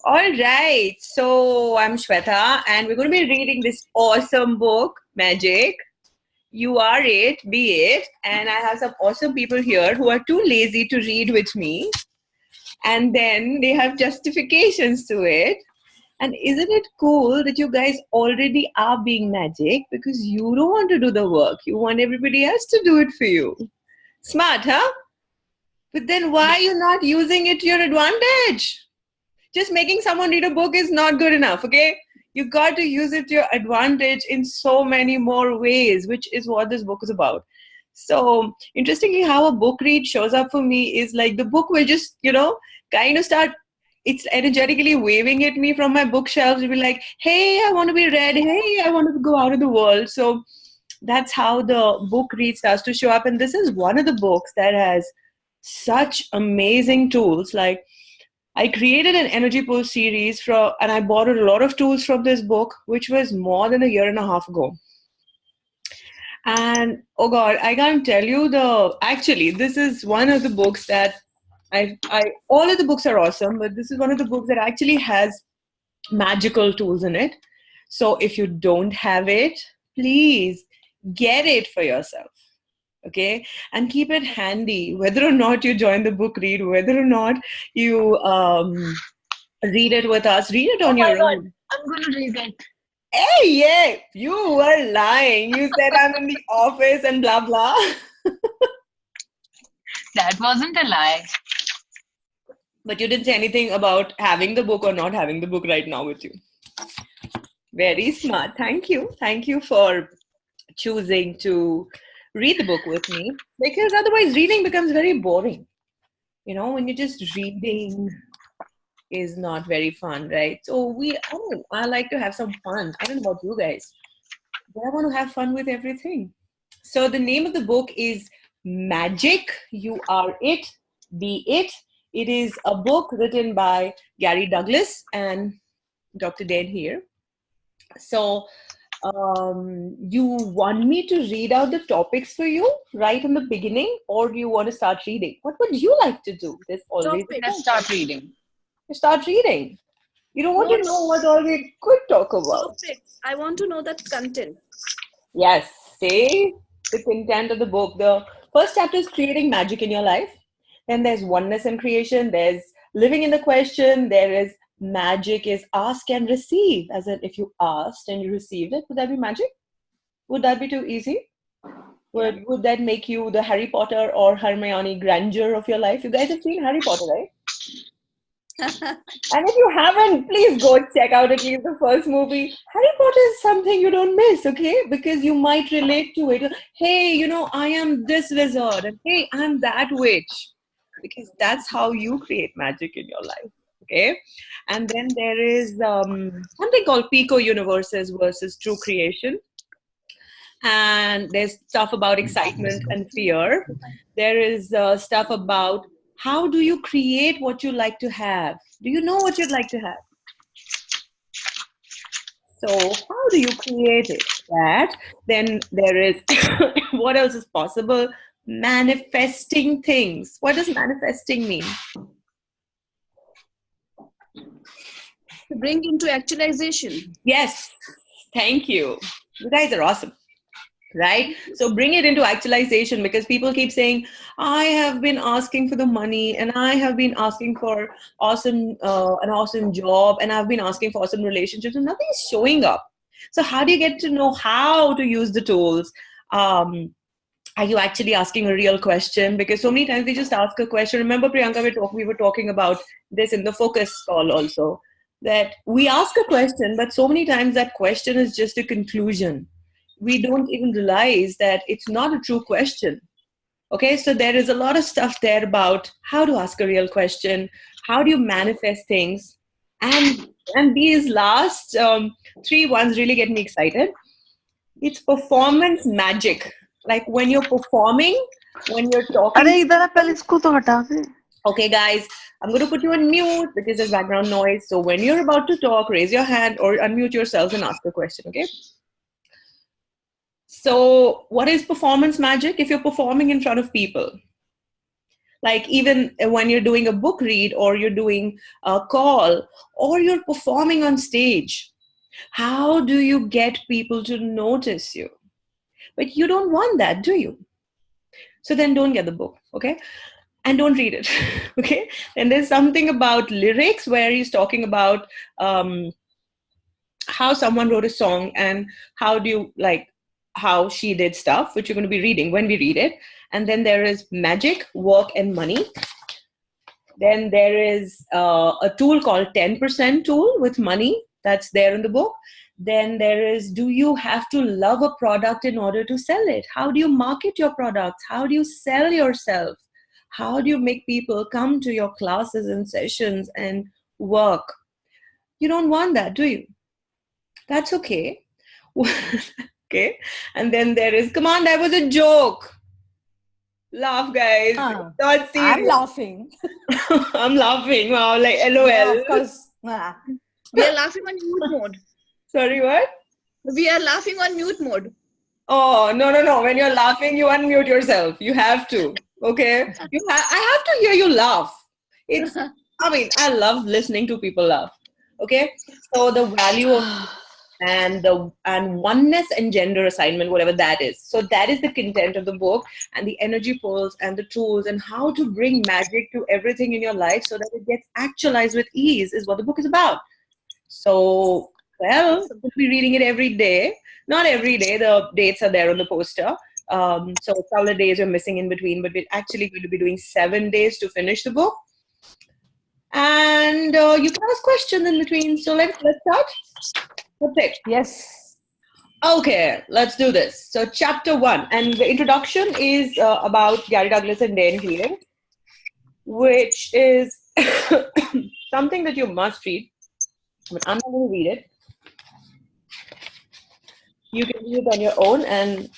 All right. So I'm Shweta, and we're going to be reading this awesome book, Magic. You are it, be it. And I have some awesome people here who are too lazy to read with me. And then they have justifications to it. And isn't it cool that you guys already are being magic because you don't want to do the work? You want everybody else to do it for you. Smart, huh? But then why are you not using it to your advantage? Just making someone read a book is not good enough, okay? You got to use it to your advantage in so many more ways, which is what this book is about. So, interestingly, how a book read shows up for me is like the book will just, kind of start, it's energetically waving at me from my bookshelves. It'll be like, hey, I want to be read. Hey, I want to go out of the world. So, that's how the book read starts to show up. And this is one of the books that has such amazing tools. Like, I created an energy pull series and I borrowed a lot of tools from this book, which was more than a year and a half ago. And oh God, I can't tell you actually, this is one of the books that all of the books are awesome, but this is one of the books that actually has magical tools in it. So if you don't have it, please get it for yourself. Okay, and keep it handy, whether or not you join the book read, whether or not you read it with us, read it on your own. I'm going to read it. Hey, yeah, you were lying. You said I'm in the office and blah, blah. That wasn't a lie. But you didn't say anything about having the book or not having the book right now with you. Very smart. Thank you. Thank you for choosing to read the book with me, because otherwise reading becomes very boring. When you're just reading is not very fun, right? So I like to have some fun. I don't know about you guys, but I want to have fun with everything. So the name of the book is Magic. You are it, be it. It is a book written by Gary Douglas and Dr. Dan here. So you want me to read out the topics for you right in the beginning, or do you want to start reading? What would you like to do? There's always Let's start reading. Start reading. You don't want to know what all we could talk about. I want to know that content. Yes, say the content of the book. The first chapter is creating magic in your life. Then there's oneness and creation. There's living in the question. There is magic is ask and receive. As in, if you asked and you received it, would that be magic? Would that be too easy? Would that make you the Harry Potter or Hermione Granger of your life? You guys have seen Harry Potter, right? And if you haven't, please go check out at least the first movie. Harry Potter is something you don't miss, okay? Because you might relate to it. Hey, I am this wizard, and hey, I'm that witch. Because that's how you create magic in your life, okay? And then there is something called Pico Universes versus True Creation. And there's stuff about excitement and fear. There is stuff about how do you create what you like to have? Do you know what you'd like to have? So how do you create it? That. Then there is, what else is possible? Manifesting things. What does manifesting mean? To bring into actualization. Yes. Thank you. You guys are awesome. Right? So bring it into actualization, because people keep saying, I have been asking for the money, and I have been asking for an awesome job, and I've been asking for awesome relationships, and nothing's showing up. So how do you get to know how to use the tools? Are you actually asking a real question? Because so many times we just ask a question. Remember, Priyanka, we were talking about this in the focus call also, that we ask a question, but so many times that question is just a conclusion. We don't even realize that it's not a true question. Okay, so there is a lot of stuff there about how to ask a real question, how do you manifest things, and these last 3 ones really get me excited. It's performance magic. Like when you're performing, when you're talking. Okay, guys, I'm going to put you on mute because there's background noise. So when you're about to talk, raise your hand or unmute yourselves and ask a question, okay? So what is performance magic? If you're performing in front of people, Like even when you're doing a book read or you're doing a call or you're performing on stage, how do you get people to notice you? But you don't want that, do you? So then don't get the book, okay? And don't read it, okay? And there's something about lyrics where he's talking about how someone wrote a song and how do you like how she did stuff, which you're going to be reading when we read it. And then there is magic, work, and money. Then there is a tool called 10% tool with money. That's there in the book. Then there is, do you have to love a product in order to sell it? How do you market your products? How do you sell yourself? How do you make people come to your classes and sessions and work? You don't want that, do you? That's okay. Okay. And then there is, come on, that was a joke. Laugh, guys. Ah, Not serious. I'm laughing. I'm laughing. Wow, like LOL. Yeah, of course. Ah. We are laughing on mute mode. Sorry, what? We are laughing on mute mode. Oh, no. When you're laughing, you unmute yourself. You have to. Okay? I have to hear you laugh. I love listening to people laugh. Okay? So the value of and oneness and gender assignment, whatever that is. So that is the content of the book, and the energy pulls and the tools and how to bring magic to everything in your life so that it gets actualized with ease is what the book is about. So, well, we'll be reading it every day. Not every day. The dates are there on the poster. So a couple of days we're missing in between, but we're actually going to be doing 7 days to finish the book. And you can ask questions in between. So let's start. Okay. Yes. Okay, let's do this. So chapter 1, and the introduction is about Gary Douglas and Dan Healing, which is something that you must read, but I'm not going to read it. You can read it on your own, and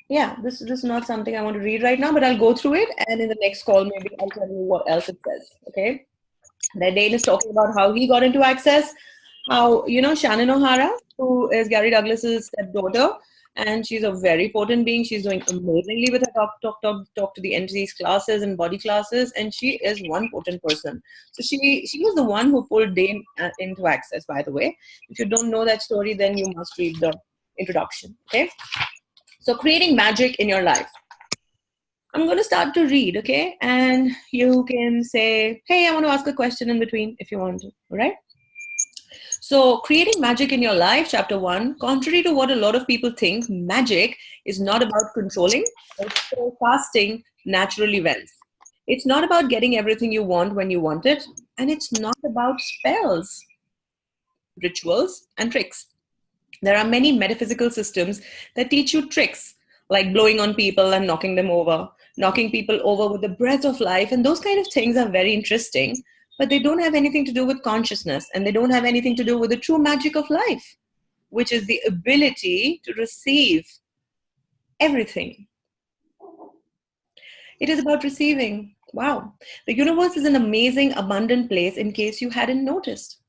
yeah, this is not something I want to read right now, but I'll go through it, and in the next call, maybe I'll tell you what else it says, okay? Then Dane is talking about how he got into Access, how, Shannon O'Hara, who is Gary Douglas's stepdaughter, and she's a very potent being. She's doing amazingly with her talk to the entities classes and body classes, and she is one potent person. So she was the one who pulled Dane into Access, by the way. If you don't know that story, then you must read the introduction, okay? So creating magic in your life. I'm going to start to read, okay? And you can say, hey, I want to ask a question in between if you want to, all right? So creating magic in your life, chapter 1, contrary to what a lot of people think, magic is not about controlling or forecasting natural events. It's not about getting everything you want when you want it. And it's not about spells, rituals, and tricks. There are many metaphysical systems that teach you tricks, like blowing on people and knocking them over, knocking people over with the breath of life. And those kind of things are very interesting. But they don't have anything to do with consciousness, and they don't have anything to do with the true magic of life, which is the ability to receive everything. It is about receiving. Wow. The universe is an amazing, abundant place in case you hadn't noticed.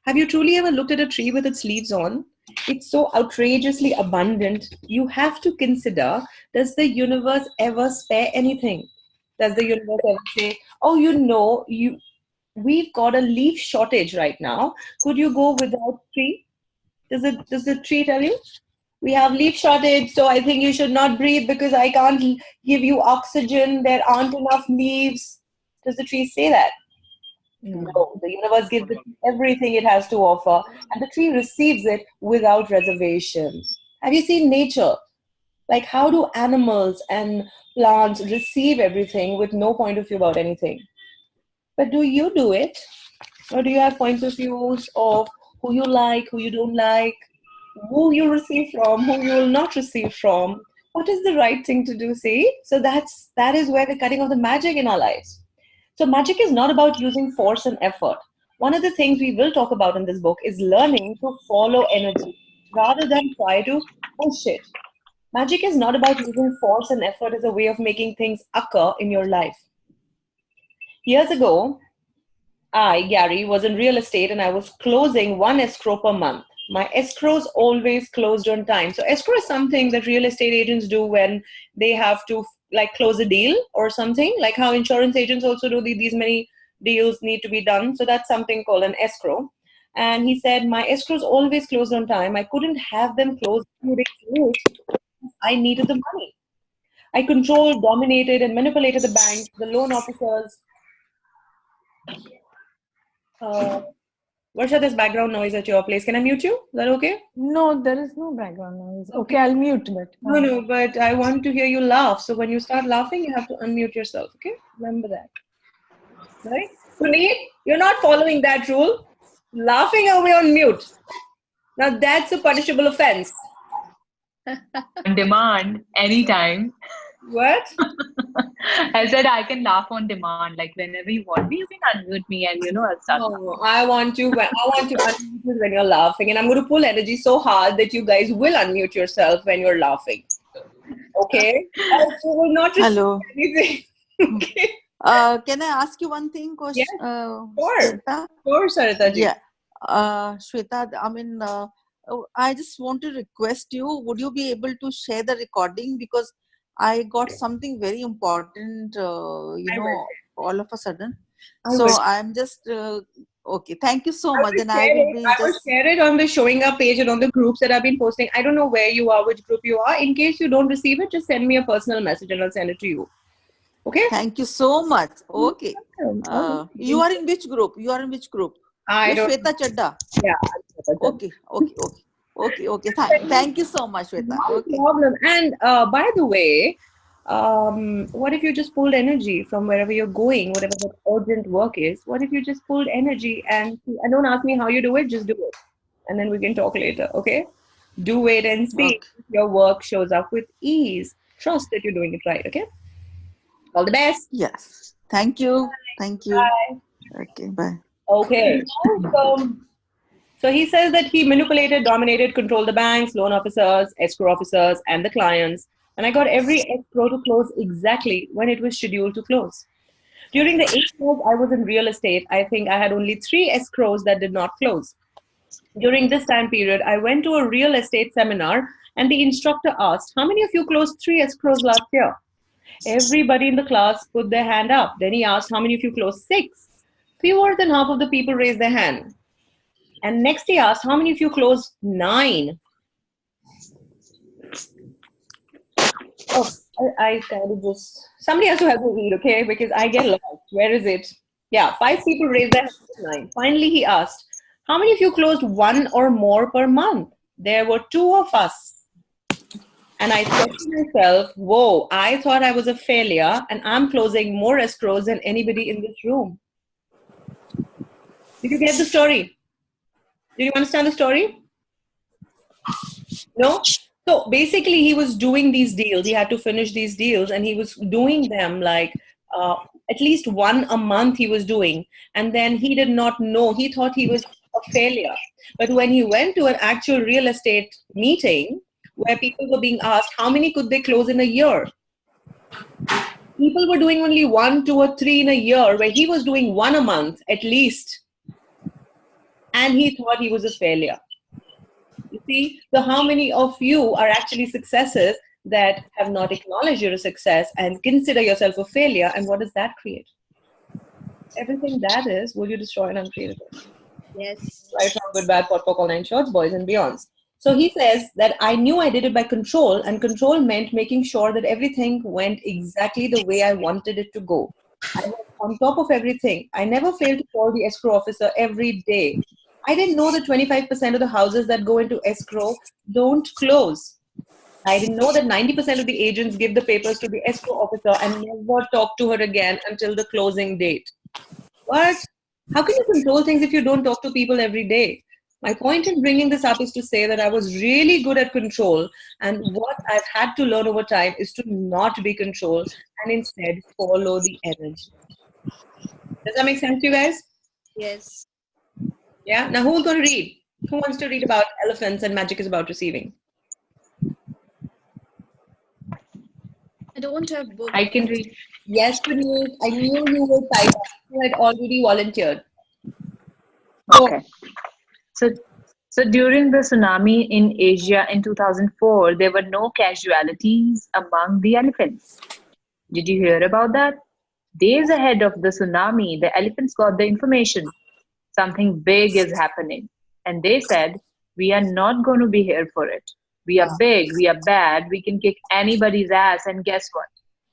Have you truly ever looked at a tree with its leaves on? It's so outrageously abundant. You have to consider, does the universe ever spare anything? Does the universe ever say, oh, we've got a leaf shortage right now. Could you go without tree? Does the tree tell you? We have leaf shortage, so I think you should not breathe because I can't give you oxygen. There aren't enough leaves. Does the tree say that? No. The universe gives it everything it has to offer, and the tree receives it without reservation. Have you seen nature? Like, how do animals and plants receive everything with no point of view about anything? But do you do it? Or do you have points of views of who you like, who you don't like, who you receive from, who you will not receive from? What is the right thing to do, see? So that is where we're cutting off the magic in our lives. So magic is not about using force and effort. One of the things we will talk about in this book is learning to follow energy rather than try to push it. Magic is not about using force and effort as a way of making things occur in your life. Years ago, Gary, was in real estate and I was closing one escrow per month. My escrow's always closed on time. So escrow is something that real estate agents do when they have to like close a deal or something, like how insurance agents also do these many deals need to be done. So that's something called an escrow. And he said, my escrow's always closed on time. I couldn't have them closed 2 days late. I needed the money. I controlled, dominated, and manipulated the bank, the loan officers. Varsha, there's background noise at your place. Can I mute you? Is that okay? No, there is no background noise. Okay, I'll mute that. No, but I want to hear you laugh. So when you start laughing, you have to unmute yourself. Okay? Remember that. Right? Puneet, you're not following that rule. Laughing away on mute. Now that's a punishable offense. On demand, anytime. What? I said I can laugh on demand. Like whenever you want me, you can unmute me and I'll start. No, I want to unmute you when you're laughing, and I'm going to pull energy so hard that you guys will unmute yourself when you're laughing. Okay? Else you will not receive Hello. anything. Okay? Can I ask you one thing, Yes, Shweta? Sure, Sarita ji. Yeah. Shweta, I mean, I just want to request you, would you be able to share the recording? Because I got something very important, will. all of a sudden. I So will. I'm just, okay. Thank you so much. will Then I share will it. be I will just, share it on the showing up page and on the groups that I've been posting. I don't know where you are, which group you are. In case you don't receive it, just send me a personal message and I'll send it to you. Okay? thank you so much. Okay. Welcome. You are in which group? You are in which group? I You're don't. Shweta Chadda. Yeah. I'm Sarita ji. Okay. Thank you so much, Shweta. No Okay. problem. And by the way, what if you just pulled energy from wherever you're going, whatever the urgent work is? What if you just pulled energy and don't ask me how you do it, just do it. And then we can talk later, okay? Do it and see Okay. if your work shows up with ease. Trust that you're doing it right, okay? All the best. Yes. Thank you. Thank you. Bye. Okay. Bye. Okay. So he says that he manipulated, dominated, controlled the banks, loan officers, escrow officers, and the clients. And I got every escrow to close exactly when it was scheduled to close. During the 8 years I was in real estate, I think I had only 3 escrows that did not close. During this time period, I went to a real estate seminar and the instructor asked, how many of you closed 3 escrows last year? Everybody in the class put their hand up. Then he asked, how many of you closed 6? Fewer than half of the people raised their hand. And next he asked, how many of you closed 9? Oh, I kind of just, somebody has to help me read, okay? Because I get lost. Where is it? Yeah, 5 people raised their hands, 9. Finally, he asked, how many of you closed 1 or more per month? There were 2 of us. And I said to myself, whoa, I thought I was a failure and I'm closing more escrows than anybody in this room. Did you get the story? Did you understand the story? No? So basically he was doing these deals. He had to finish these deals and he was doing them like at least 1 a month he was doing. And then he did not know. He thought he was a failure. But when he went to an actual real estate meeting where people were being asked how many could they close in a year, people were doing only 1, 2 or 3 in a year, where he was doing 1 a month at least. And he thought he was a failure. You see, so how many of you are actually successes that have not acknowledged you're a success and consider yourself a failure? And what does that create? Everything that is, will you destroy and uncreate it? Yes. Right from good, bad, pot, all 9 shorts, boys and beyonds. So he says that I knew I did it by control, and control meant making sure that everything went exactly the way I wanted it to go. I was on top of everything. I never failed to call the escrow officer every day. I didn't know that 25% of the houses that go into escrow don't close. I didn't know that 90% of the agents give the papers to the escrow officer and never talk to her again until the closing date. What? How can you control things if you don't talk to people every day? My point in bringing this up is to say that I was really good at control, and what I've had to learn over time is to not be controlled and instead follow the energy. Does that make sense to you guys? Yes. Yeah? Now who's going to read? Who wants to read about elephants and magic is about receiving? I don't have book. I can read. Yes, Puneet. I knew you were typing. You had already volunteered. Okay. So So during the tsunami in Asia in 2004, there were no casualties among the elephants. Did you hear about that? Days ahead of the tsunami, the elephants got the information. Something big is happening. And they said, we are not going to be here for it. We are Wow. big, we are bad, we can kick anybody's ass, and guess what?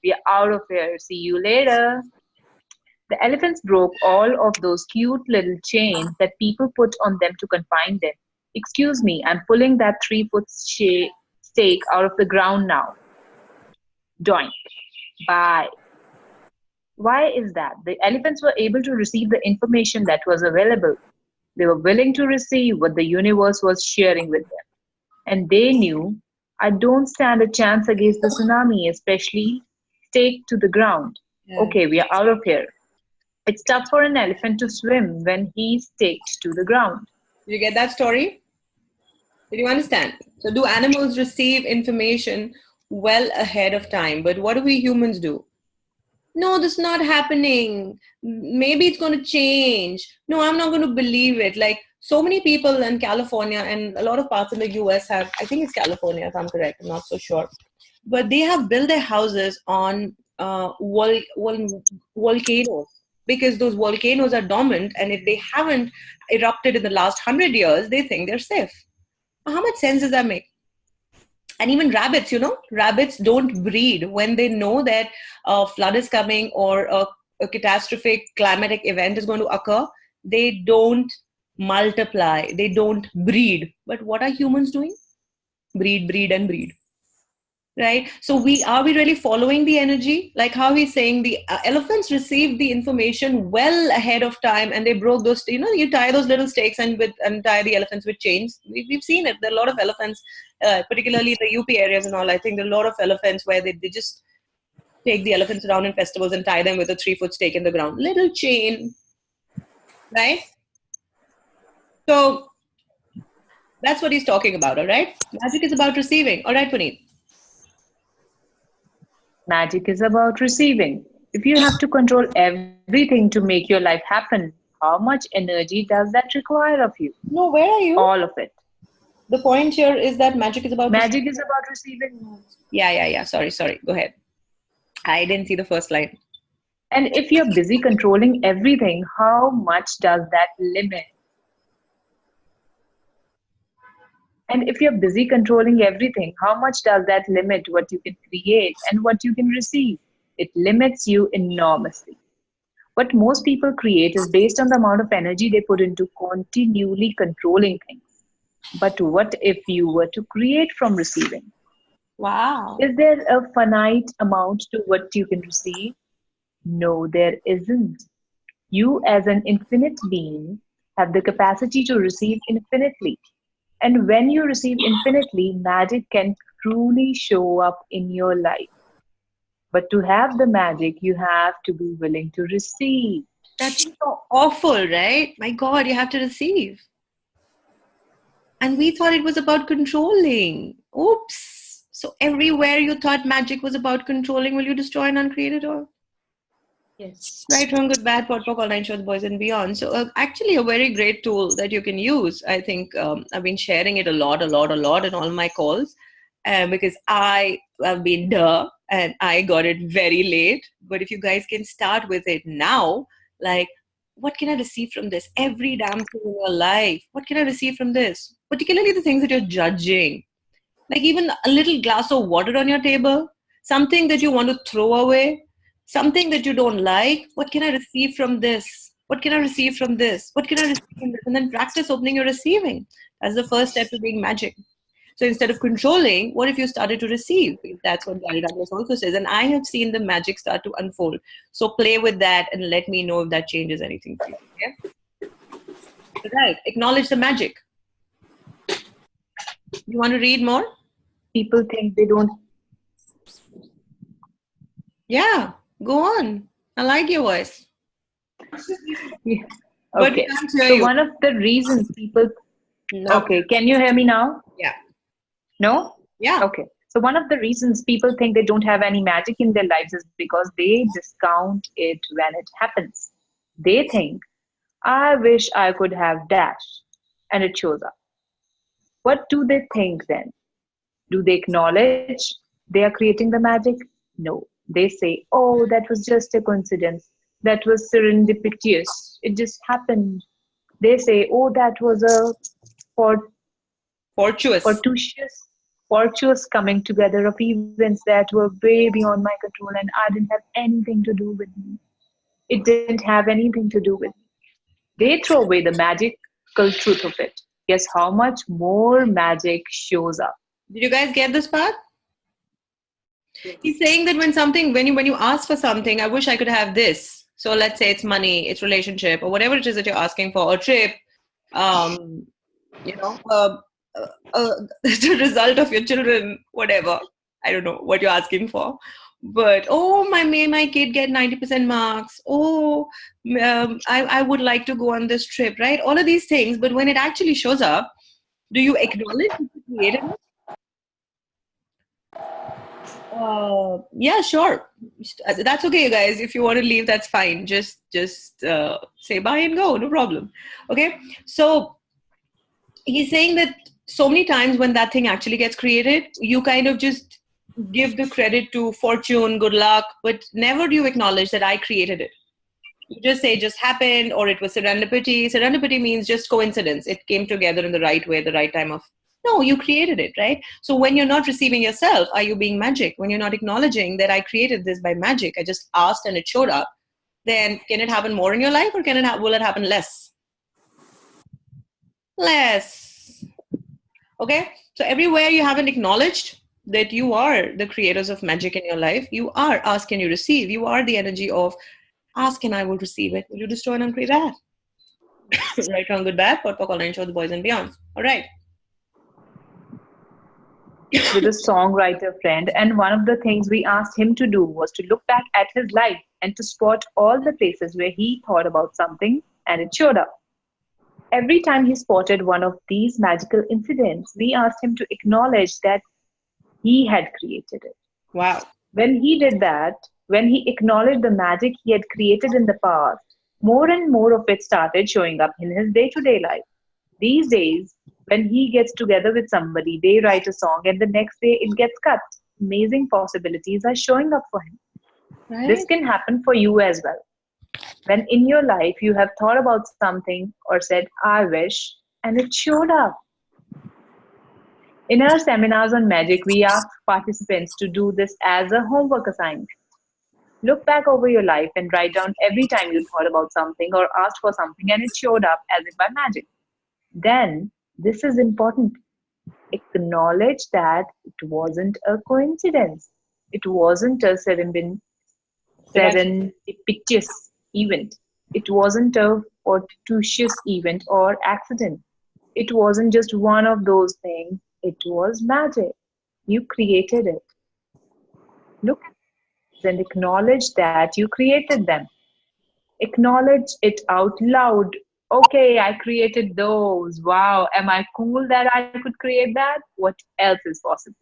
We are out of here. See you later. The elephants broke all of those cute little chains that people put on them to confine them. Excuse me, I'm pulling that 3 foot stake out of the ground now. Doink. Bye. Why is that? The elephants were able to receive the information that was available. They were willing to receive what the universe was sharing with them. And they knew, I don't stand a chance against the tsunami, especially stake to the ground. Yeah. Okay, we are out of here. It's tough for an elephant to swim when he's staked to the ground. Did you get that story? Did you understand? So do animals receive information well ahead of time? But what do we humans do? No, this is not happening. Maybe it's going to change. No, I'm not going to believe it. Like so many people in California and a lot of parts in the US have, I think it's California if I'm correct, I'm not so sure. But they have built their houses on volcanoes because those volcanoes are dormant, and if they haven't erupted in the last 100 years, they think they're safe. How much sense does that make? And even rabbits, rabbits don't breed when they know that a flood is coming or a catastrophic climatic event is going to occur. They don't multiply. They don't breed. But what are humans doing? Breed, breed, and breed. Right? So are we really following the energy? Like how he's saying the elephants received the information well ahead of time, and they broke those, you tie those little stakes and tie the elephants with chains. We've seen it. There are a lot of elephants, particularly in the UP areas and all. I think there are a lot of elephants where they just take the elephants around in festivals and tie them with a 3-foot stake in the ground. Little chain, right? So that's what he's talking about, all right? Magic is about receiving. All right, Puneet. Magic is about receiving. If you have to control everything to make your life happen, how much energy does that require of you? No, where are you? All of it. The point here is that magic is about receiving. Yeah. Sorry. Go ahead. I didn't see the first line. And if you're busy controlling everything, how much does that limit? And if you're busy controlling everything, how much does that limit what you can create and what you can receive? It limits you enormously. What most people create is based on the amount of energy they put into continually controlling things. But what if you were to create from receiving? Wow. Is there a finite amount to what you can receive? No, there isn't. You as an infinite being have the capacity to receive infinitely. And when you receive infinitely, magic can truly show up in your life. But to have the magic, you have to be willing to receive. That's so awful, right? My God, you have to receive. And we thought it was about controlling. Oops. So everywhere you thought magic was about controlling, will you destroy and uncreate it all? Yes. Right, wrong, good, bad, pot, all nine shows, boys and beyond. So actually a very great tool that you can use. I think I've been sharing it a lot in all my calls because I have been and I got it very late. But if you guys can start with it now, like, what can I receive from this? Every damn thing in your life. What can I receive from this? Particularly the things that you're judging. Like even a little glass of water on your table, something that you want to throw away, something that you don't like. What can I receive from this? What can I receive from this? What can I receive from this? And then practice opening your receiving. That's the first step to being magic. So instead of controlling, what if you started to receive? That's what Gary Douglas also says. And I have seen the magic start to unfold. So play with that and let me know if that changes anything for you. Yeah? Right. Acknowledge the magic. You want to read more? People think they don't. Yeah, go on. I like your voice. Yeah. But Okay. we can't hear So you. one of the reasons people. No. Okay. Can you hear me now? Yeah. No? Yeah. Okay. So one of the reasons people think they don't have any magic in their lives is because they discount it when it happens. They think, I wish I could have dash, and it shows up. What do they think then? Do they acknowledge they are creating the magic? No. They say, oh, that was just a coincidence. That was serendipitous. It just happened. They say, oh, that was a fort- Fortuous. fortuitous coming together of events that were way beyond my control and I didn't have anything to do with me. It didn't have anything to do with me. They throw away the magical truth of it. Guess how much more magic shows up? Did you guys get this part? He's saying that when you ask for something, I wish I could have this. So let's say it's money, it's relationship, or whatever it is that you're asking for, or trip, you know, the result of your children, whatever. I don't know what you're asking for. But, oh, my kid get 90% marks. Oh, I would like to go on this trip, right? All of these things. But when it actually shows up, do you acknowledge that you created it? Yeah, sure. That's okay, you guys. If you want to leave, that's fine. Just say bye and go. No problem. Okay. So he's saying that so many times when that thing actually gets created, you kind of just give the credit to fortune, good luck, but never do you acknowledge that I created it. You just say it just happened, or it was serendipity. Serendipity means just coincidence. It came together in the right way, the right time of. No, you created it, right? So when you're not receiving yourself, are you being magic? When you're not acknowledging that I created this by magic, I just asked and it showed up, then can it happen more in your life, or will it happen less? Less. Okay? So everywhere you haven't acknowledged that you are the creators of magic in your life, you are ask and you receive. You are the energy of ask and I will receive it. Will you destroy and uncreate that? Right, wrong, good, bad, pot, poc, online show, the boys and beyond. All right. With a songwriter friend, and one of the things we asked him to do was to look back at his life and to spot all the places where he thought about something and it showed up. Every time he spotted one of these magical incidents, we asked him to acknowledge that he had created it. Wow. When he did that, when he acknowledged the magic he had created in the past, more and more of it started showing up in his day-to-day life. These days, when he gets together with somebody, they write a song and the next day it gets cut. Amazing possibilities are showing up for him. Right? This can happen for you as well. When in your life you have thought about something or said, I wish, and it showed up. In our seminars on magic, we ask participants to do this as a homework assignment. Look back over your life and write down every time you thought about something or asked for something and it showed up as if by magic. Then, this is important. Acknowledge that it wasn't a coincidence. It wasn't a serendipitous event. It wasn't a fortuitous event or accident. It wasn't just one of those things. It was magic. You created it. Look at it and acknowledge that you created them. Acknowledge it out loud. Okay, I created those. Wow, am I cool that I could create that? What else is possible?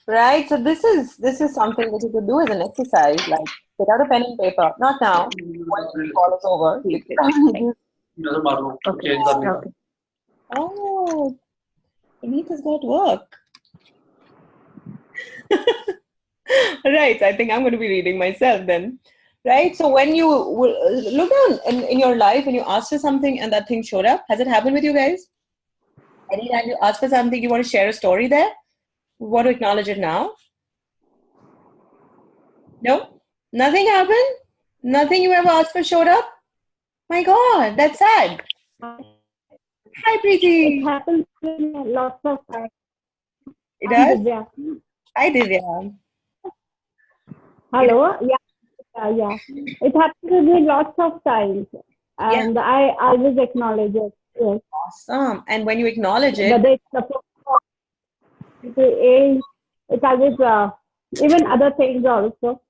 Right. So this is something that you could do as an exercise, like take out a pen and paper. Not now. Once the call is over. Okay. Oh, Anita's got work. Right. I think I'm going to be reading myself then. Right. So when you look down in your life and you ask for something and that thing showed up, has it happened with you guys? Anytime you ask for something, you want to share a story there? You want to acknowledge it now? No? Nothing happened? Nothing you ever asked for showed up? My God, that's sad. Hi, Preeti. It happens in lots of times. It does? Divya. Hi, Divya. Hello? Yeah. It happens with me lots of times. And I always acknowledge it. Yes. Awesome. And when you acknowledge it, Whether it's the age, it's always, even other things also.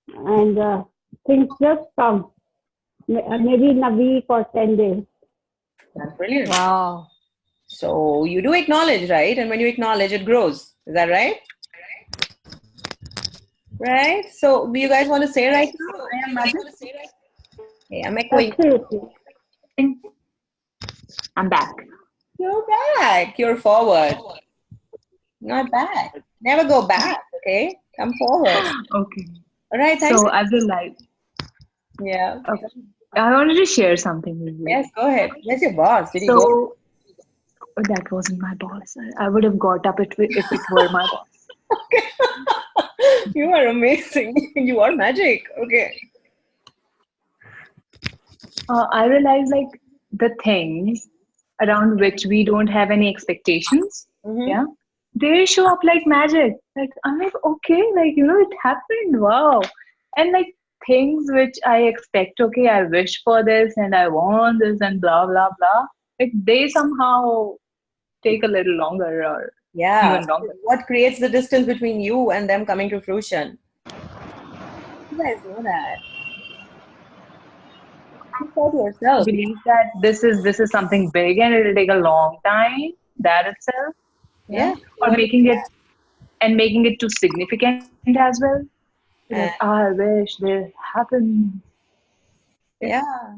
And things just come. Maybe in a week or 10 days. that's brilliant. Wow. So you do acknowledge, right? And when you acknowledge, it grows. Is that right? Right? So do you guys want to say right now? I am magic. Hey, I'm echoing. Absolutely. I'm back. You're back. You're forward. Not back. Never go back, okay? Come forward. Okay. All right, thanks. So I realized. Yeah. Okay. I wanted to share something with you. Yes, go ahead. Where's your boss? Did he go? So that wasn't my boss. I would have got up if it were my boss. You are amazing. You are magic. Okay. I realized like the things around which we don't have any expectations, Mm-hmm. yeah, they show up like magic. Like I'm like, okay, like it happened. Wow. And like things which I expect, okay, I wish for this and I want this and blah blah blah. Like they somehow take a little longer or Yeah. even longer. What creates the distance between you and them coming to fruition? You guys know that. You said yourself. Believe that this is something big and it'll take a long time, that itself. Yeah. Yeah. Or making it too significant as well. Like, And I wish this happened. yeah.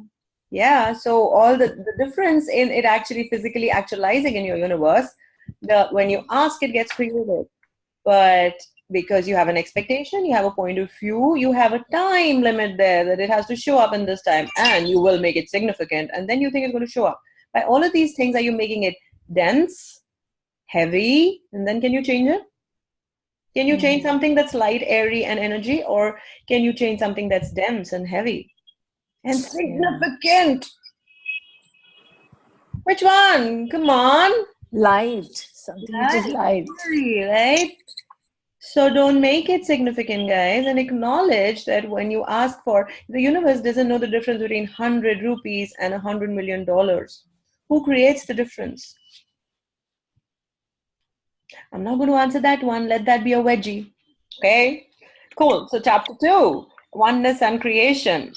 Yeah. So all the difference in it actually physically actualizing in your universe, when you ask, it gets created. But because you have an expectation, you have a point of view, you have a time limit there that it has to show up in this time, and you will make it significant, and then you think it's going to show up. By all of these things, are you making it dense, heavy, and then can you change it? Can you change something that's light, airy, and energy, or can you change something that's dense and heavy and significant? Which one? Come on. Light. Something which is light. Right? So don't make it significant, guys, and acknowledge that when you ask for, the universe doesn't know the difference between 100 rupees and $100 million. Who creates the difference? I'm not going to answer that one. Let that be a wedgie. Okay? Cool. So chapter 2, oneness and creation.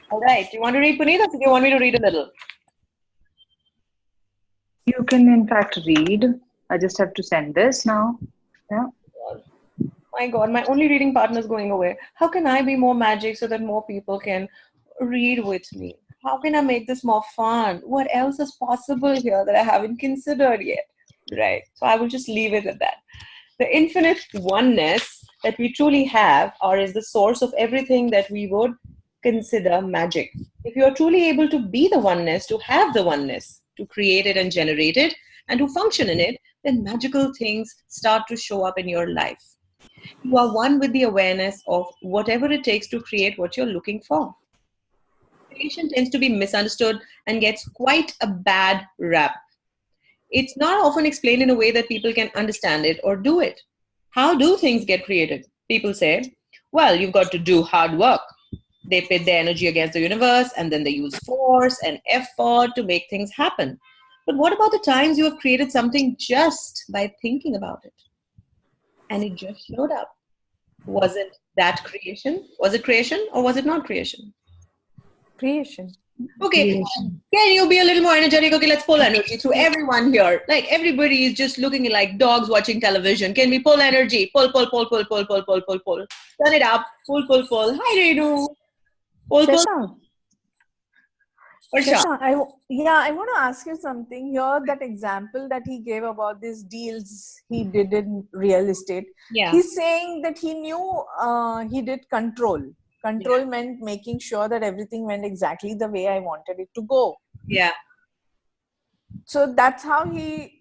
All right. Do you want to read, Puneet, or do you want me to read a little? You can in fact read. I just have to send this now. Yeah. My God, my only reading partner is going away. How can I be more magic so that more people can read with me? How can I make this more fun? What else is possible here that I haven't considered yet? Right. So I will just leave it at that. The infinite oneness that we truly have, or is the source of everything that we would consider magic. If you are truly able to be the oneness, to have the oneness, to create it and generate it, and to function in it, then magical things start to show up in your life. You are one with the awareness of whatever it takes to create what you're looking for. Creation tends to be misunderstood and gets quite a bad rap. It's not often explained in a way that people can understand it or do it. How do things get created? People say, well, you've got to do hard work. They pit their energy against the universe and then they use force and effort to make things happen. But what about the times you have created something just by thinking about it? And it just showed up. Was it that creation? Was it creation or was it not creation? Creation. Okay, can you be a little more energetic? Okay, let's pull energy through everyone here. Like everybody is just looking like dogs watching television. Can we pull energy? Pull, pull, pull, pull, pull, pull, pull, pull, pull. Turn it up. Pull, pull, pull. Hi, Renu. Pull, pull. Shweta, Varsha. I want to ask you something here. That example that he gave about these deals he did in real estate. Yeah. He's saying that he knew he did control. Control meant making sure that everything went exactly the way I wanted it to go. Yeah. So that's how he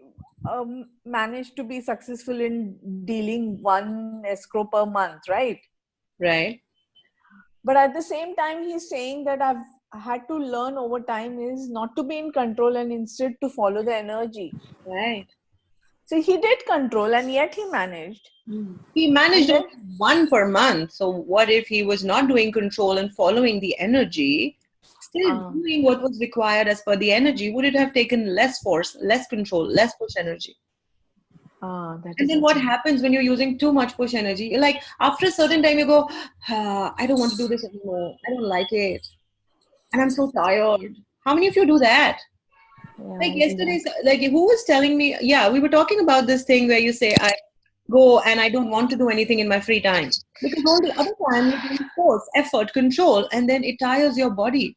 managed to be successful in dealing one escrow per month, right? Right. But at the same time, he's saying that I've had to learn over time is not to be in control and instead to follow the energy. Right. So he did control and yet he managed. He managed And only one per month. So what if he was not doing control and following the energy, still doing what was required as per the energy? Would it have taken less force, less control, less push energy? And then what happens when you're using too much push energy? Like after a certain time you go, I don't want to do this anymore. I don't like it. And I'm so tired. How many of you do that? Like yesterday, like who was telling me, we were talking about this thing where you say, I go and I don't want to do anything in my free time. Because all the other time you're doing force, effort, control, and then it tires your body.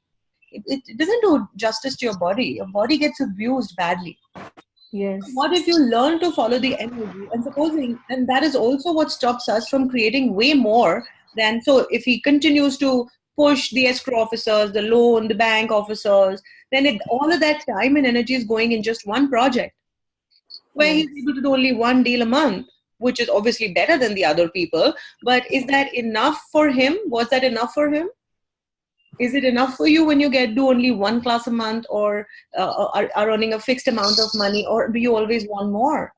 it doesn't do justice to your body. Your body gets abused badly. Yes. What if you learn to follow the energy and supposing, and that is also what stops us from creating way more than, so if he continues to push the escrow officers, the loan, the bank officers, then all of that time and energy is going in just one project where Yes. he's able to do only one deal a month, which is obviously better than the other people. But is that enough for him? Was that enough for him? Is it enough for you when you do only one class a month, or are earning a fixed amount of money, or do you always want more?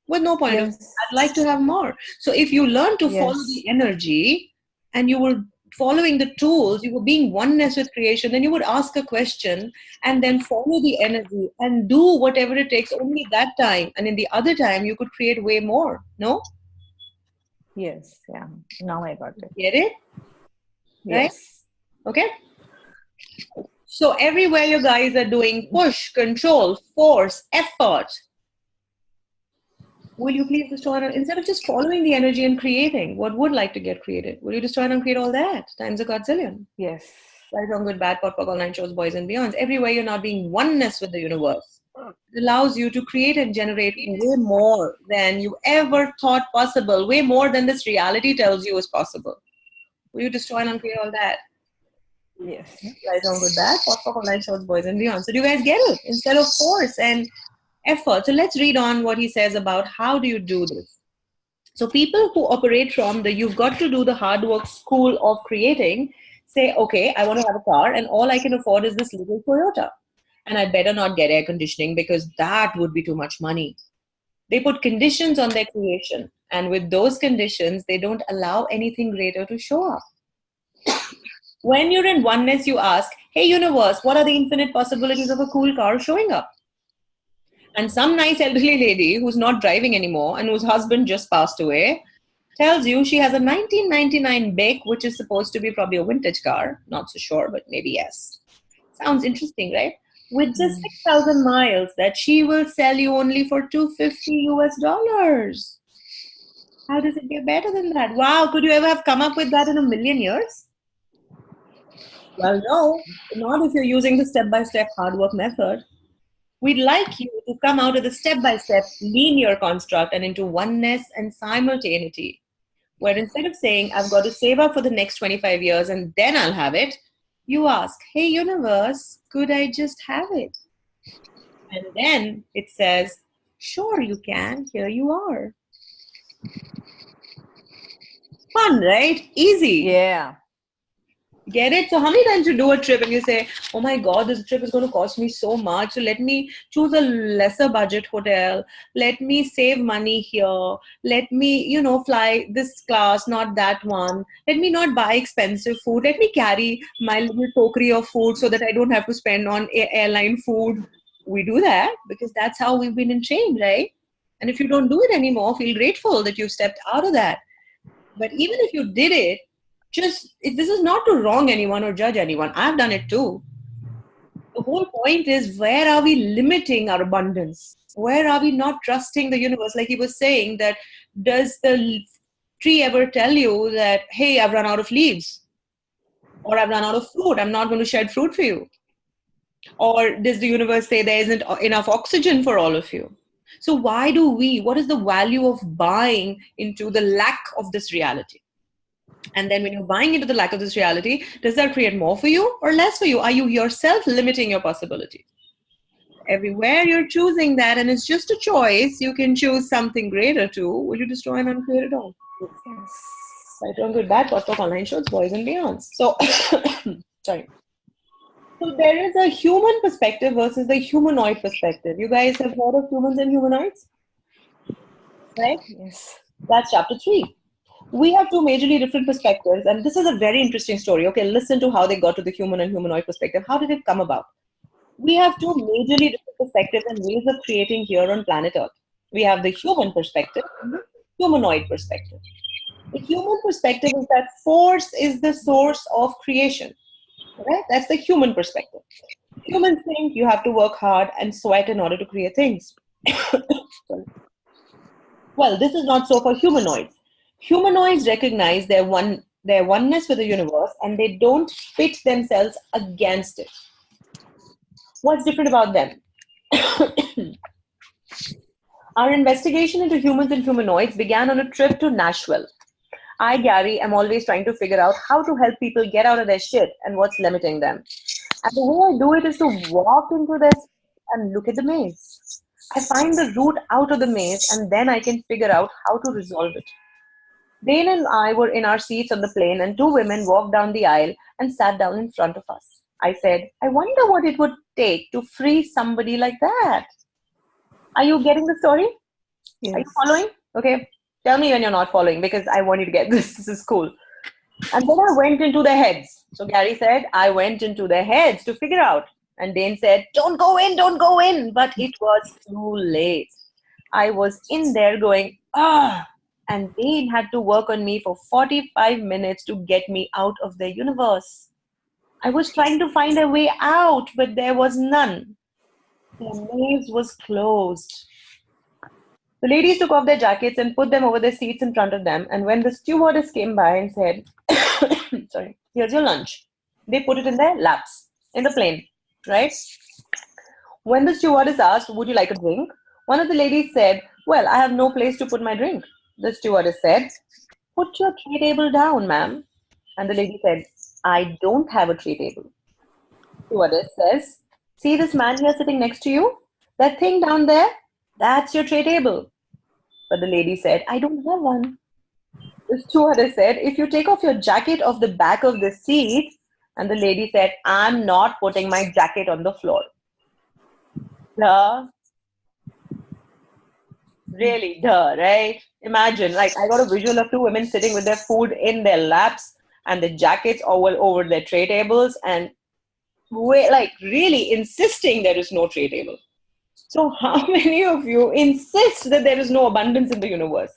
With no point of, Yes. I'd like to have more. So if you learn to follow Yes. the energy and you were following the tools, you were being oneness with creation, then you would ask a question and then follow the energy and do whatever it takes only that time. And in the other time, you could create way more. No? Yes. Yeah. Now I got it. Get it? Right? Yes. Okay? So everywhere you guys are doing push, control, force, effort, will you please destroy it? Instead of just following the energy and creating what would like to get created, will you destroy it and create all that times a godzillion? Yes. Right, wrong, good, bad, pot, all nine shows, boys and beyonds. Everywhere you're not being oneness with the universe. It allows you to create and generate way more than you ever thought possible, way more than this reality tells you is possible. Will you destroy and uncreate all that? Yes. Right, wrong, good, bad, pot, all nine shows, boys and beyonds. So do you guys get it? Instead of force and effort. So let's read on what he says about how do you do this. So people who operate from the you've got to do the hard work school of creating say, okay, I want to have a car and all I can afford is this little Toyota. And I better not get air conditioning because that would be too much money. They put conditions on their creation. And with those conditions, they don't allow anything greater to show up. When you're in oneness, you ask, hey, universe, what are the infinite possibilities of a cool car showing up? And some nice elderly lady who's not driving anymore and whose husband just passed away tells you she has a 1999 Bic, which is supposed to be probably a vintage car. Not so sure, but maybe yes. Sounds interesting, right? With just 6,000 miles that she will sell you only for $250 US. How does it get better than that? Wow, could you ever have come up with that in a million years? Well, no, not if you're using the step-by-step hard work method. We'd like you to come out of the step-by-step linear construct and into oneness and simultaneity, where instead of saying, I've got to save up for the next 25 years and then I'll have it, you ask, hey, universe, could I just have it? And then it says, sure you can, here you are. Fun, right? Easy. Yeah. Get it? So how many times you do a trip and you say, oh my God, this trip is going to cost me so much. So let me choose a lesser budget hotel. Let me save money here. Let me, fly this class, not that one. Let me not buy expensive food. Let me carry my little tokery of food so that I don't have to spend on airline food. We do that because that's how we've been entrained, right? And if you don't do it anymore, feel grateful that you've stepped out of that. But even if you did it, this is not to wrong anyone or judge anyone. I've done it too. The whole point is, where are we limiting our abundance? Where are we not trusting the universe? Like he was saying, that does the tree ever tell you that, hey, I've run out of leaves? Or I've run out of fruit. I'm not going to shed fruit for you. Or does the universe say there isn't enough oxygen for all of you? So what is the value of buying into the lack of this reality? And then when you're buying into the lack of this reality, does that create more for you or less for you? Are you yourself limiting your possibilities? Everywhere you're choosing that, and it's just a choice, you can choose something greater too. Will you destroy and uncreate it all? Yes. Right, wrong, good, bad, pot, online shows, boys and beyonds. So, sorry. So there is a human perspective versus the humanoid perspective. You guys have heard of humans and humanoids? Right? Yes. That's chapter 3. We have two majorly different perspectives, and this is a very interesting story. Okay, listen to how they got to the human and humanoid perspective. How did it come about? We have two majorly different perspectives and ways of creating here on planet Earth. We have the human perspective and the humanoid perspective. The human perspective is that force is the source of creation. Right? That's the human perspective. Humans think you have to work hard and sweat in order to create things. Well, this is not so for humanoids. Humanoids recognize their oneness with the universe, and they don't pit themselves against it. What's different about them? Our investigation into humans and humanoids began on a trip to Nashville. I, Gary, am always trying to figure out how to help people get out of their shit and what's limiting them. And the way I do it is to walk into this and look at the maze. I find the route out of the maze and then I can figure out how to resolve it. Dane and I were in our seats on the plane and two women walked down the aisle and sat down in front of us. I said, I wonder what it would take to free somebody like that. Are you getting the story? Yes. Are you following? Okay. Tell me when you're not following because I want you to get this. This is cool. And then I went into their heads. So Gary said, I went into their heads to figure out. And Dane said, don't go in, don't go in. But it was too late. I was in there going, ah. And Dane had to work on me for 45 minutes to get me out of their universe. I was trying to find a way out, but there was none. The maze was closed. The ladies took off their jackets and put them over their seats in front of them. And when the stewardess came by and said, sorry, here's your lunch, they put it in their laps in the plane, right? When the stewardess asked, would you like a drink? One of the ladies said, well, I have no place to put my drink. The stewardess said, put your tray table down, ma'am. And the lady said, I don't have a tray table. Stewardess says, see this man here sitting next to you? That thing down there? That's your tray table. But the lady said, I don't have one. The stewardess said, if you take off your jacket off the back of the seat, and the lady said, I'm not putting my jacket on the floor. Duh. Really, duh, right? Imagine, like, I got a visual of two women sitting with their food in their laps and the jackets all over their tray tables and like really insisting there is no tray table. So how many of you insist that there is no abundance in the universe?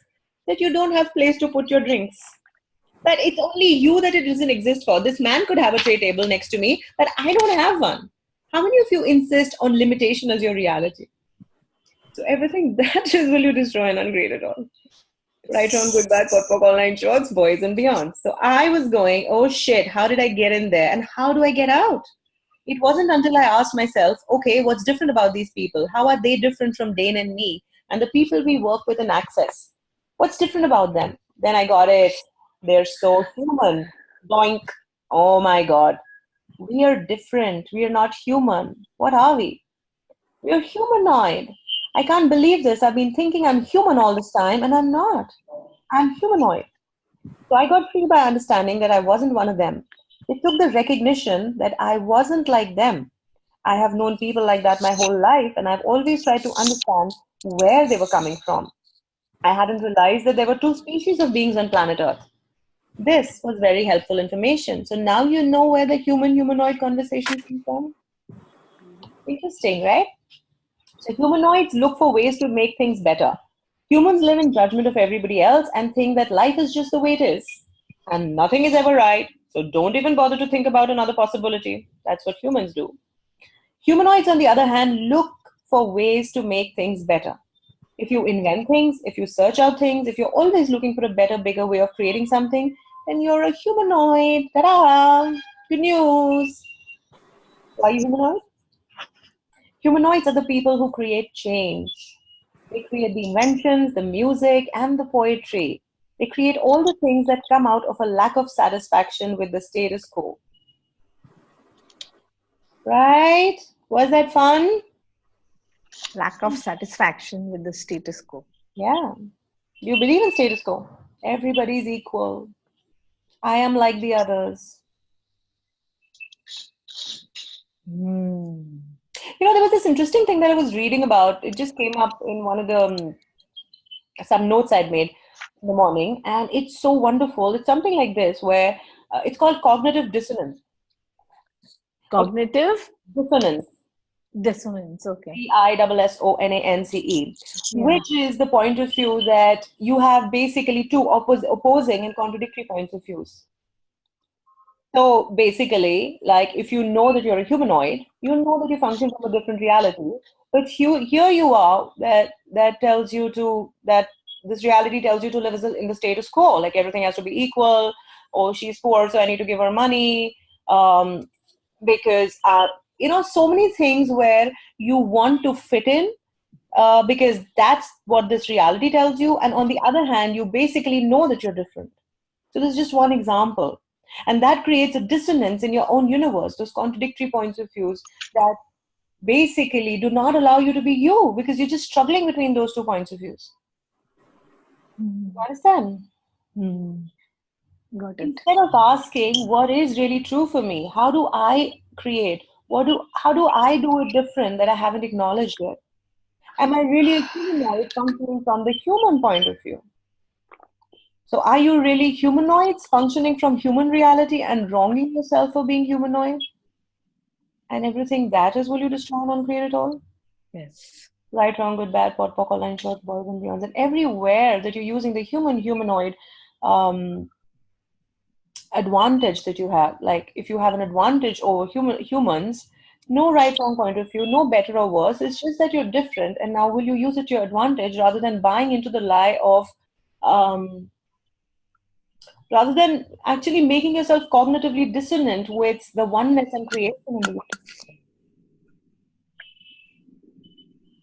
That you don't have place to put your drinks? That it's only you that it doesn't exist for. This man could have a tray table next to me, but I don't have one. How many of you insist on limitation as your reality? So everything that is will you destroy and ungrade it all. Right, wrong, good, bad, pot, all nine shorts, boys and beyond. So I was going, oh shit, how did I get in there? And how do I get out? It wasn't until I asked myself, okay, what's different about these people? How are they different from Dane and me and the people we work with and access? What's different about them? Then I got it. They're so human. Doink. Oh my God. We are different. We are not human. What are we? We are humanoid. I can't believe this. I've been thinking I'm human all this time and I'm not. I'm humanoid. So I got free by understanding that I wasn't one of them. It took the recognition that I wasn't like them. I have known people like that my whole life, and I've always tried to understand where they were coming from. I hadn't realized that there were two species of beings on planet Earth. This was very helpful information. So now you know where the human-humanoid conversation came from. Interesting, right? So humanoids look for ways to make things better. Humans live in judgment of everybody else and think that life is just the way it is. And nothing is ever right, so don't even bother to think about another possibility. That's what humans do. Humanoids, on the other hand, look for ways to make things better. If you invent things, if you search out things, if you're always looking for a better, bigger way of creating something, then you're a humanoid. Ta-da! Good news. Why are you humanoid? Humanoids are the people who create change. They create the inventions, the music, and the poetry. They create all the things that come out of a lack of satisfaction with the status quo. Right? Was that fun? Lack of satisfaction with the status quo. Yeah. Do you believe in status quo? Everybody's equal. I am like the others. You know, there was this interesting thing that I was reading about. It just came up in one of the some notes I'd made in the morning, and it's so wonderful. It's something like this, where it's called cognitive dissonance. Cognitive Dissonance. dissonance. Okay. Dissonance, which is the point of view that you have basically two opposing and contradictory points of views. So basically, like if you know that you're a humanoid, you know that you function from a different reality. But here you are, that tells you to, that this reality tells you to live in the status quo, like everything has to be equal. Oh, she's poor, so I need to give her money. Because so many things where you want to fit in because that's what this reality tells you. And on the other hand, you basically know that you're different. So this is just one example. And that creates a dissonance in your own universe, those contradictory points of views that basically do not allow you to be you because you're just struggling between those 2 points of views. You understand? Got it. Instead of asking what is really true for me, how do I create? How do I do it different that I haven't acknowledged yet? Am I really a humanoid functioning from the human point of view? So are you really humanoids functioning from human reality and wronging yourself for being humanoid? And everything that is will you destroy and uncreate it all? Yes. Right, wrong, good, bad, pot, pock, line, short, boys and beyonds. And everywhere that you're using the humanoid advantage that you have, like if you have an advantage over humans, no right wrong point of view, no better or worse. It's just that you're different, and now will you use it to your advantage rather than buying into the lie of rather than actually making yourself cognitively dissonant with the oneness and creation in the universe.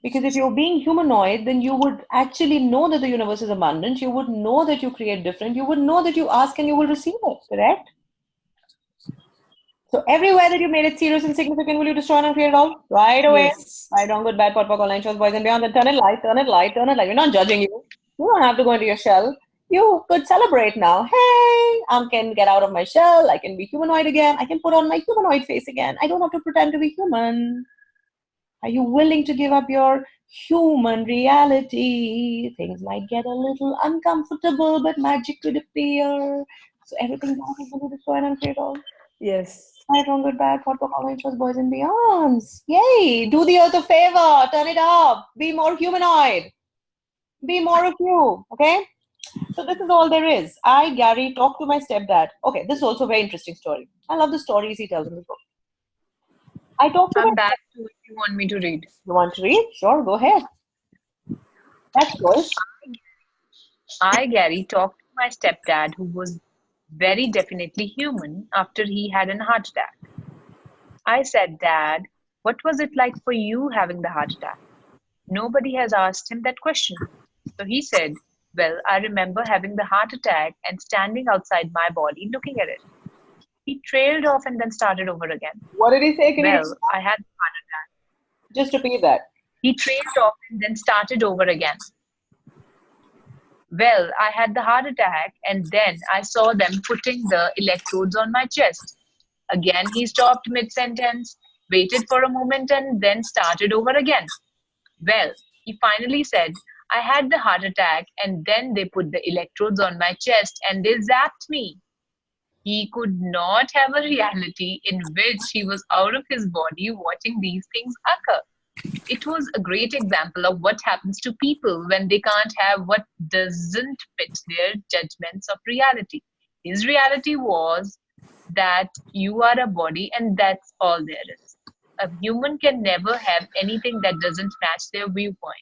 Because if you're being humanoid, then you would actually know that the universe is abundant. You would know that you create different. You would know that you ask and you will receive it, correct? So everywhere that you made it serious and significant, will you destroy and create it all? Right away. Yes. Right, wrong, good, bad, pot, pock, online shows, boys and beyond. Then turn it light, turn it light, turn it light. We're not judging you. You don't have to go into your shell. You could celebrate now. Hey, I can get out of my shell. I can be humanoid again. I can put on my humanoid face again. I don't have to pretend to be human. Are you willing to give up your human reality? Things might get a little uncomfortable, but magic could appear. So everything that is going to destroy and create all. Yes. Right, wrong, good, bad, pot, pock, online shows, boys and beyonds. Yay! Do the earth a favor. Turn it up. Be more humanoid. Be more of you. Okay? So this is all there is. I, Gary, talked to my stepdad. Okay, this is also a very interesting story. I love the stories he tells in the book. I talked to my I'm back to if you want me to read. You want to read? Sure, go ahead. That's good. I, Gary, talked to my stepdad, who was very definitely human, after he had an heart attack. I said, Dad, what was it like for you having the heart attack? Nobody has asked him that question. So he said, well, I remember having the heart attack and standing outside my body looking at it. He trailed off and then started over again. What did he say? Can you Well, I had the heart attack. just repeat that? He trailed off and then started over again. Well, I had the heart attack and then I saw them putting the electrodes on my chest. Again, he stopped mid-sentence, waited for a moment and then started over again. Well, he finally said, I had the heart attack and then they put the electrodes on my chest and they zapped me. He could not have a reality in which he was out of his body watching these things occur. It was a great example of what happens to people when they can't have what doesn't fit their judgments of reality. His reality was that you are a body and that's all there is. A human can never have anything that doesn't match their viewpoint.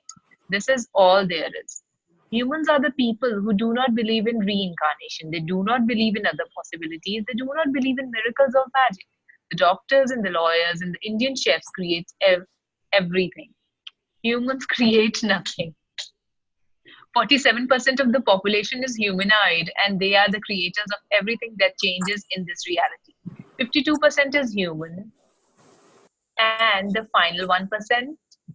This is all there is. Humans are the people who do not believe in reincarnation. They do not believe in other possibilities. They do not believe in miracles or magic. The doctors and the lawyers and the Indian chefs create everything. Humans create nothing. 47% of the population is humanoid and they are the creators of everything that changes in this reality. 52% is human. And the final 1%,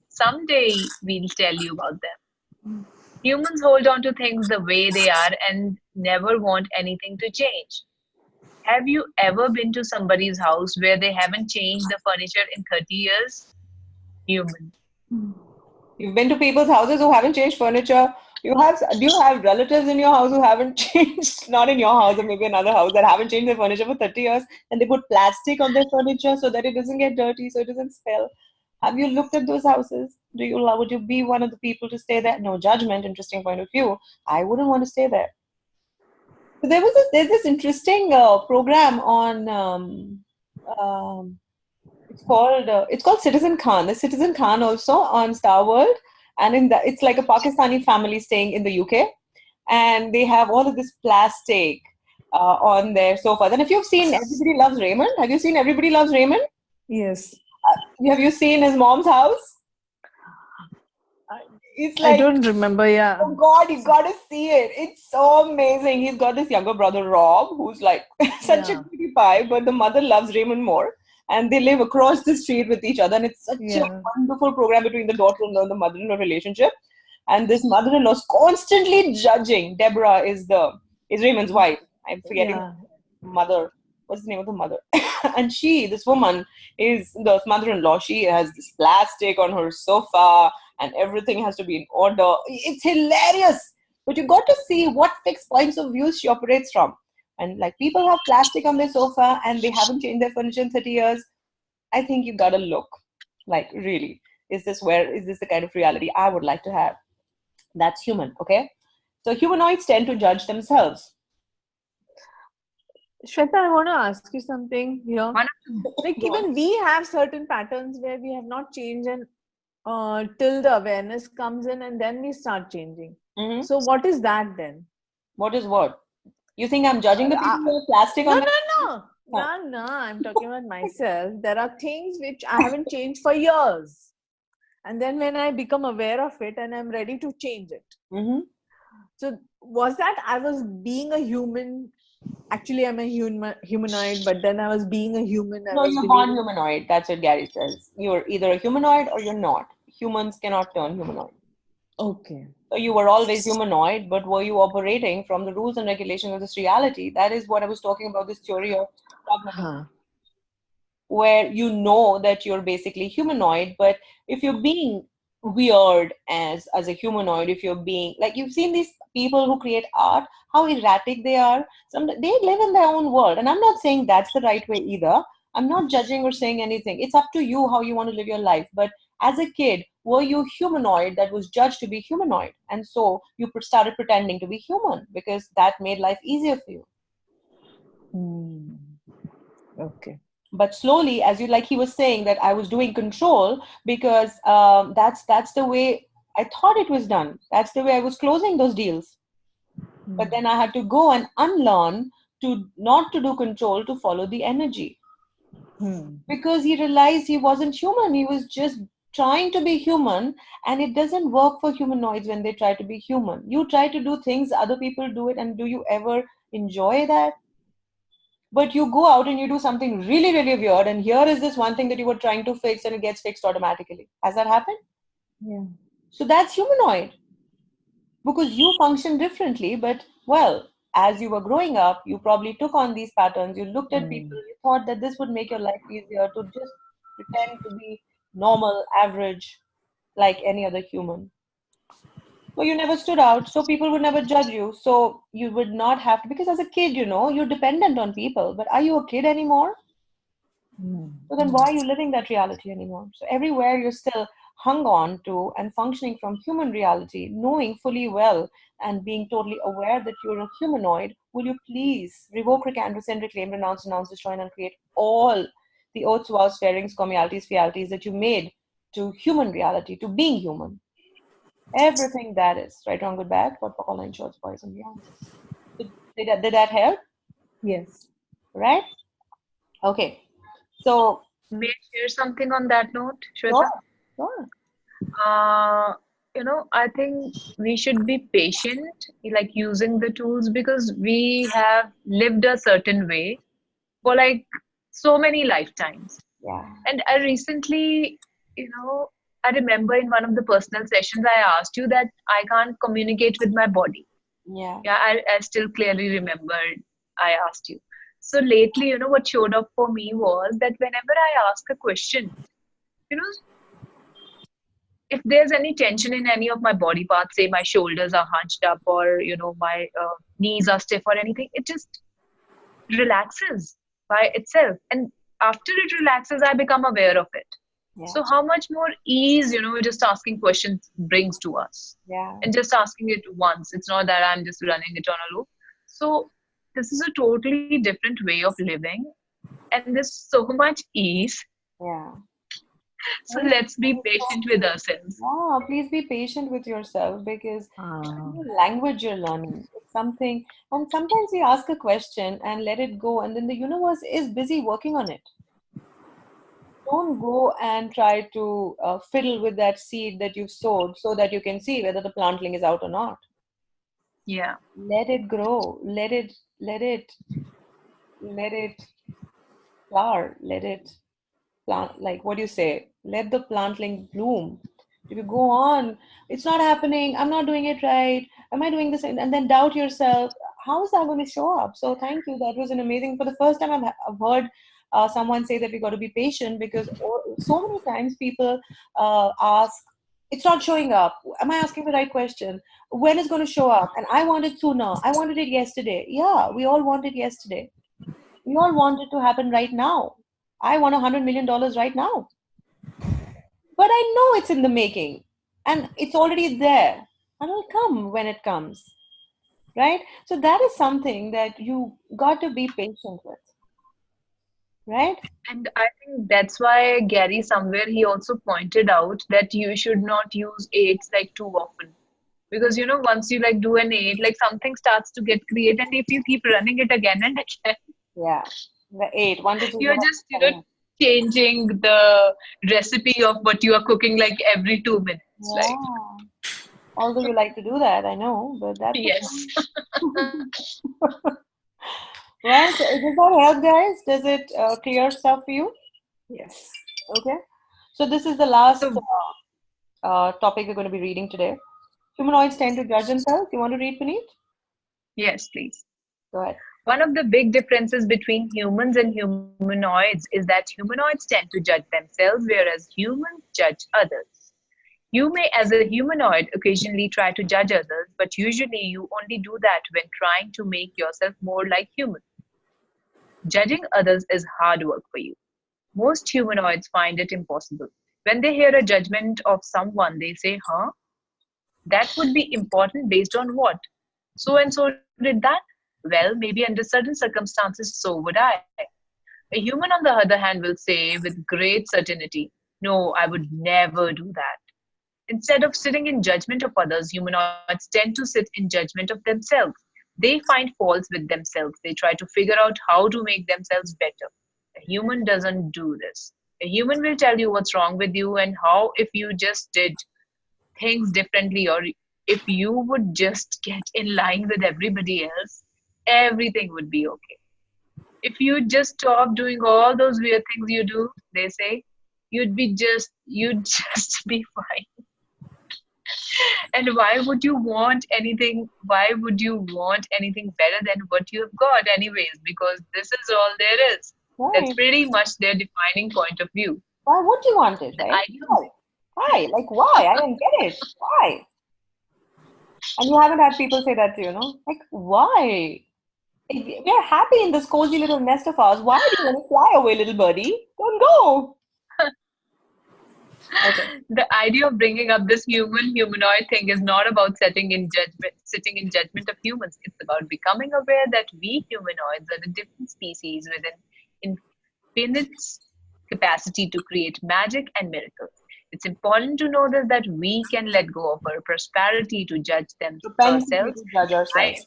someday we'll tell you about them. Humans hold on to things the way they are and never want anything to change. Have you ever been to somebody's house where they haven't changed the furniture in 30 years? Human. You've been to people's houses who haven't changed furniture. Do you have relatives in your house who haven't changed, not in your house or maybe another house, that haven't changed their furniture for 30 years and they put plastic on their furniture so that it doesn't get dirty, so it doesn't smell? Have you looked at those houses? Would you be one of the people to stay there? No judgment, interesting point of view. I wouldn't want to stay there. So there's this interesting program on it's called Citizen Khan. There's Citizen Khan also on Star World, and it's like a Pakistani family staying in the UK, and they have all of this plastic on their sofas. And if you've seen Everybody Loves Raymond, have you seen Everybody Loves Raymond? Yes. Have you seen his mom's house? It's I like, don't remember. Yeah. oh God, you gotta see it. It's so amazing. He's got this younger brother, Rob, who's like such a Yeah. cutie pie, but the mother loves Raymond more. And they live across the street with each other. And it's such a Yeah. wonderful program between the daughter-in-law and the mother-in-law relationship. And this mother-in-law is constantly judging. Deborah is Raymond's wife. I'm forgetting Yeah. mother. What's the name of the mother? And this woman, is the mother-in-law. She has this plastic on her sofa, and everything has to be in order. It's hilarious. But you got to see what fixed points of view she operates from. And like people have plastic on their sofa and they haven't changed their furniture in 30 years. I think you gotta look. Like, really, is this the kind of reality I would like to have? That's human, okay? So humanoids tend to judge themselves. Shweta, I want to ask you something here. One Like Go on. even we have certain patterns where we have not changed, and till the awareness comes in, and then we start changing. Mhm. So what is that then? What is what? You think I'm judging the people who have plastic No, on no, their... no. No, I'm talking about myself. There are things which I haven't changed for years. And then when I become aware of it and I'm ready to change it. Mm-hmm. So was that I was being a human? Actually, I'm a humanoid, but then I was being a human. I No, was you're born believing. humanoid. That's what Gary says. You're either a humanoid or you're not. Humans cannot turn humanoid. Okay. So you were always humanoid, but were you operating from the rules and regulations of this reality? That is what I was talking about, this theory of cognitive, Huh. where you know that you're basically humanoid, but if you're being weird as a humanoid, if you're being like, you've seen these people who create art, how erratic they are. They live in their own world, and I'm not saying that's the right way either. I'm not judging or saying anything. It's up to you how you want to live your life. But as a kid, were you humanoid that was judged to be humanoid, and so you started pretending to be human because that made life easier for you? Okay. But slowly, as you, like he was saying, that I was doing control because that's the way I thought it was done. That's the way I was closing those deals. But then I had to go and unlearn to not to do control, to follow the energy, because he realized he wasn't human. He was just trying to be human, and it doesn't work for humanoids when they try to be human. You try to do things, other people do it, and do you ever enjoy that? But you go out and you do something really, really weird, and here is this one thing that you were trying to fix, and it gets fixed automatically. Has that happened? Yeah. So that's humanoid, because you function differently. But well, as you were growing up, you probably took on these patterns. You looked at people, you thought that this would make your life easier, to just pretend to be normal, average, like any other human. So you never stood out, so people would never judge you. So you would not have to, because as a kid, you're dependent on people. But are you a kid anymore? So then why are you living that reality anymore? So everywhere you're still hung on to and functioning from human reality, knowing fully well and being totally aware that you're a humanoid, will you please revoke, recant, rescind, reclaim, renounce, destroy, and uncreate all the oaths, vows, swearings, communalities, fialities that you made to human reality, to being human. Everything that is, right, wrong, good, bad, what for online shorts, boys and beyond. Did that help? Yes. Right? Okay. So, may I share something on that note, sure, Shweta? sure. I think we should be patient, like using the tools, because we have lived a certain way for like so many lifetimes. Yeah. And I recently, I remember in one of the personal sessions, I asked you that I can't communicate with my body. Yeah. Yeah, I still clearly remember I asked you. So lately, what showed up for me was that whenever I ask a question, you know, if there's any tension in any of my body parts, say my shoulders are hunched up, or my knees are stiff or anything, it just relaxes by itself, and after it relaxes I become aware of it. Yeah. So how much more ease just asking questions brings to us, Yeah. and just asking it once, it's not that I'm just running it on a loop. So this is a totally different way of living, and there's so much ease. Yeah. So let's be patient with ourselves. Yeah, please be patient with yourself, because it's a new language you're learning. It's something, and sometimes we ask a question and let it go, and then the universe is busy working on it. don't go and try to fiddle with that seed that you've sowed so that you can see whether the plantling is out or not. Yeah. Let it grow. Let it flower. Let it plant. Like, what do you say? Let the plantling bloom. If you go on, it's not happening. I'm not doing it right. Am I doing this? And then doubt yourself. How is that going to show up? So thank you. That was an amazing. For the first time, I've heard someone say that we got to be patient, because so many times people ask, it's not showing up. Am I asking the right question? When is going to show up? And I want it sooner. I wanted it yesterday. Yeah, we all want it yesterday. We all want it to happen right now. I want $100 million right now. But I know it's in the making and it's already there and it'll come when it comes. Right? So that is something that you got to be patient with. Right? And I think that's why Gary somewhere he also pointed out that you should not use eights like too often. Because once you like do an eight, like something starts to get created, and if you keep running it again and again, Yeah. The eight, 1 to 3. you're just changing the recipe of what you are cooking like every 2 minutes, like Yeah. Although you like to do that, I know, but that's yes. well. So does that help, guys? Does it clear stuff for you? Yes. Okay. So this is the last So topic we're going to be reading today. Humanoids tend to judge themselves. You want to read, Puneet? yes, please. Go ahead. One of the big differences between humans and humanoids is that humanoids tend to judge themselves, whereas humans judge others. You may, as a humanoid, occasionally try to judge others, but usually you only do that when trying to make yourself more like humans. Judging others is hard work for you. Most humanoids find it impossible. When they hear a judgment of someone, they say, huh? That would be important based on what? So and so did that? Well, maybe under certain circumstances, so would I. A human, on the other hand, will say with great certainty, no, I would never do that. Instead of sitting in judgment of others, humanoids tend to sit in judgment of themselves. They find faults with themselves. They try to figure out how to make themselves better. A human doesn't do this. A human will tell you what's wrong with you and how, if you just did things differently, or if you would just get in line with everybody else, everything would be okay. If you just stop doing all those weird things you do, they say, you'd just be fine. And why would you want anything better than what you've got anyways? Because this is all there is. That's Right. pretty much their defining point of view. Why would you want it, The right? idea Why? Why? Like, why? I don't get it. Why? And you haven't had people say that to you, no? Like, why? We're happy in this cozy little nest of ours. Why do you want to fly away, little birdie? Don't go. Okay. the idea of bringing up this humanoid thing is not about sitting in judgment of humans. It's about becoming aware that we humanoids are a different species with an infinite capacity to create magic and miracles. It's important to know that we can let go of our prosperity to judge them Propensity ourselves, to judge by ourselves.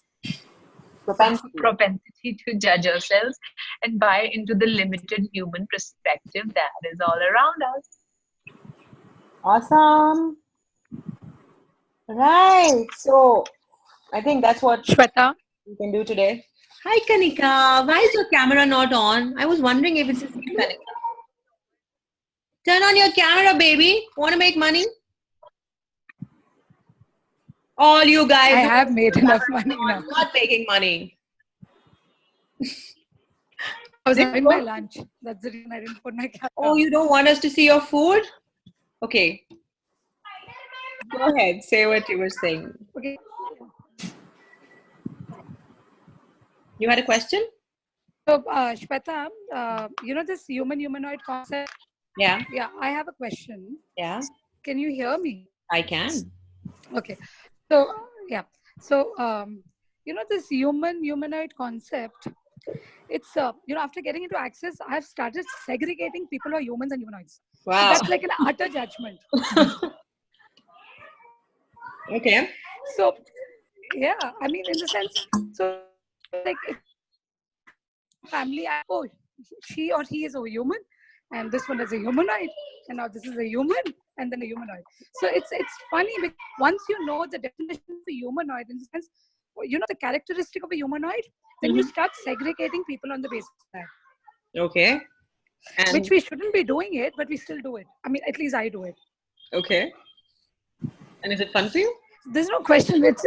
Propensity. propensity to judge ourselves, and buy into the limited human perspective that is all around us. Awesome. Right. So I think that's what Shweta, we can do today. Hi, Kanika. Why is your camera not on? I was wondering if it's just you, Kanika. Turn on your camera, baby. Want to make money? All you guys. I have made enough money now. Not making money. I was having my lunch. That's the reason I didn't put my camera. Oh, you don't want us to see your food? Okay. Go ahead. Say what you were saying. Okay. You had a question? So, Shweta, this humanoid concept? Yeah. Yeah, I have a question. Yeah. Can you hear me? I can. Okay. So, yeah. So, this humanoid concept, it's, after getting into Access, I have started segregating people who are humans and humanoids. Wow. So that's like an utter judgment. Okay. So, yeah, I mean, in the sense, so like if family, oh, she or he is a human, and this one is a humanoid, and now this is a human, and then a humanoid. So it's funny because once you know the definition of a humanoid, in the sense, you know the characteristic of a humanoid, then you start segregating people on the basis of that. Okay. Which And we shouldn't be doing it, but we still do it. I mean, at least I do it. okay. And is it fun for you? There's no question. It's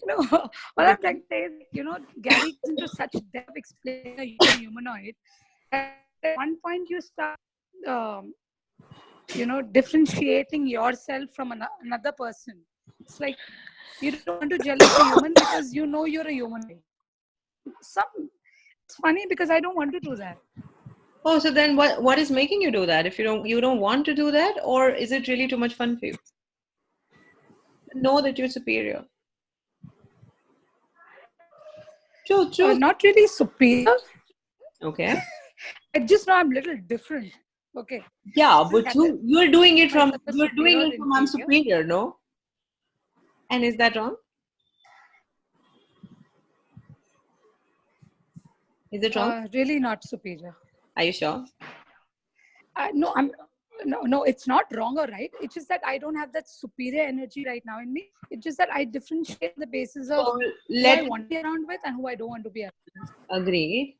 no. All I'm trying to say is, you know, Gary goes into such depth explaining a humanoid. At one point, you start, you know, differentiating yourself from another person. It's like you don't want to jealous a human because you know you're a humanoid. It's funny because I don't want to do that. Oh, so then what is making you do that? If you don't want to do that, or is it really too much fun for you? Know that you're superior. True. Not really superior. Okay. I just know I'm a little different. Okay. Yeah, but you're doing it from I'm superior. superior, no? And is that wrong? Is it wrong? Really not superior. Are you sure? No, it's not wrong or right. It's just that I don't have that superior energy right now in me. It's just that I differentiate the basis of who I want to be around with and who I don't want to be around with. Agreed.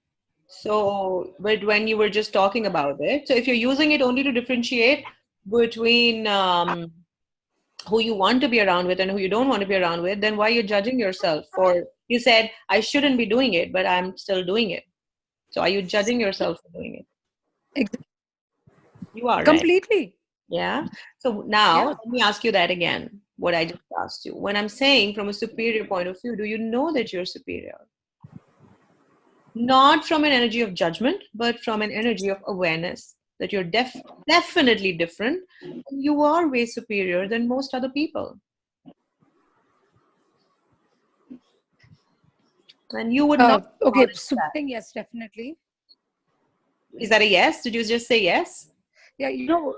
So, but when you were just talking about it, so if you're using it only to differentiate between who you want to be around with and who you don't want to be around with, then why are you judging yourself? For you said, I shouldn't be doing it, but I'm still doing it. So are you judging yourself for doing it? Exactly. You are, completely. Right? Yeah. So now let me ask you that again, what I just asked you. When I'm saying from a superior point of view, do you know that you're superior? Not from an energy of judgment, but from an energy of awareness that you're definitely different. You are way superior than most other people. And you would not. Okay, yes, definitely. Is that a yes? Did you just say yes? Yeah, you know,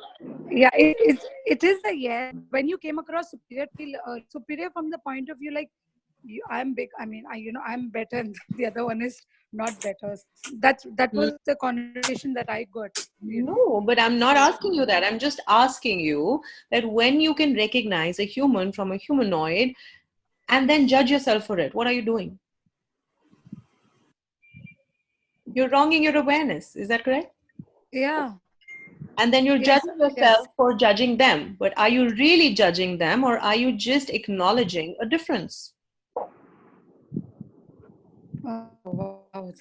yeah, it is a yes. When you came across superior, superior from the point of view like, I'm big. I mean, I'm better, and the other one is not better. That was the connotation that I got. No, but I'm not asking you that. I'm just asking you that when you can recognize a human from a humanoid and then judge yourself for it, what are you doing? You're wronging your awareness. Is that correct? Yeah. And then you're judging yourself for judging them. But are you really judging them, or are you just acknowledging a difference? Oh, wow.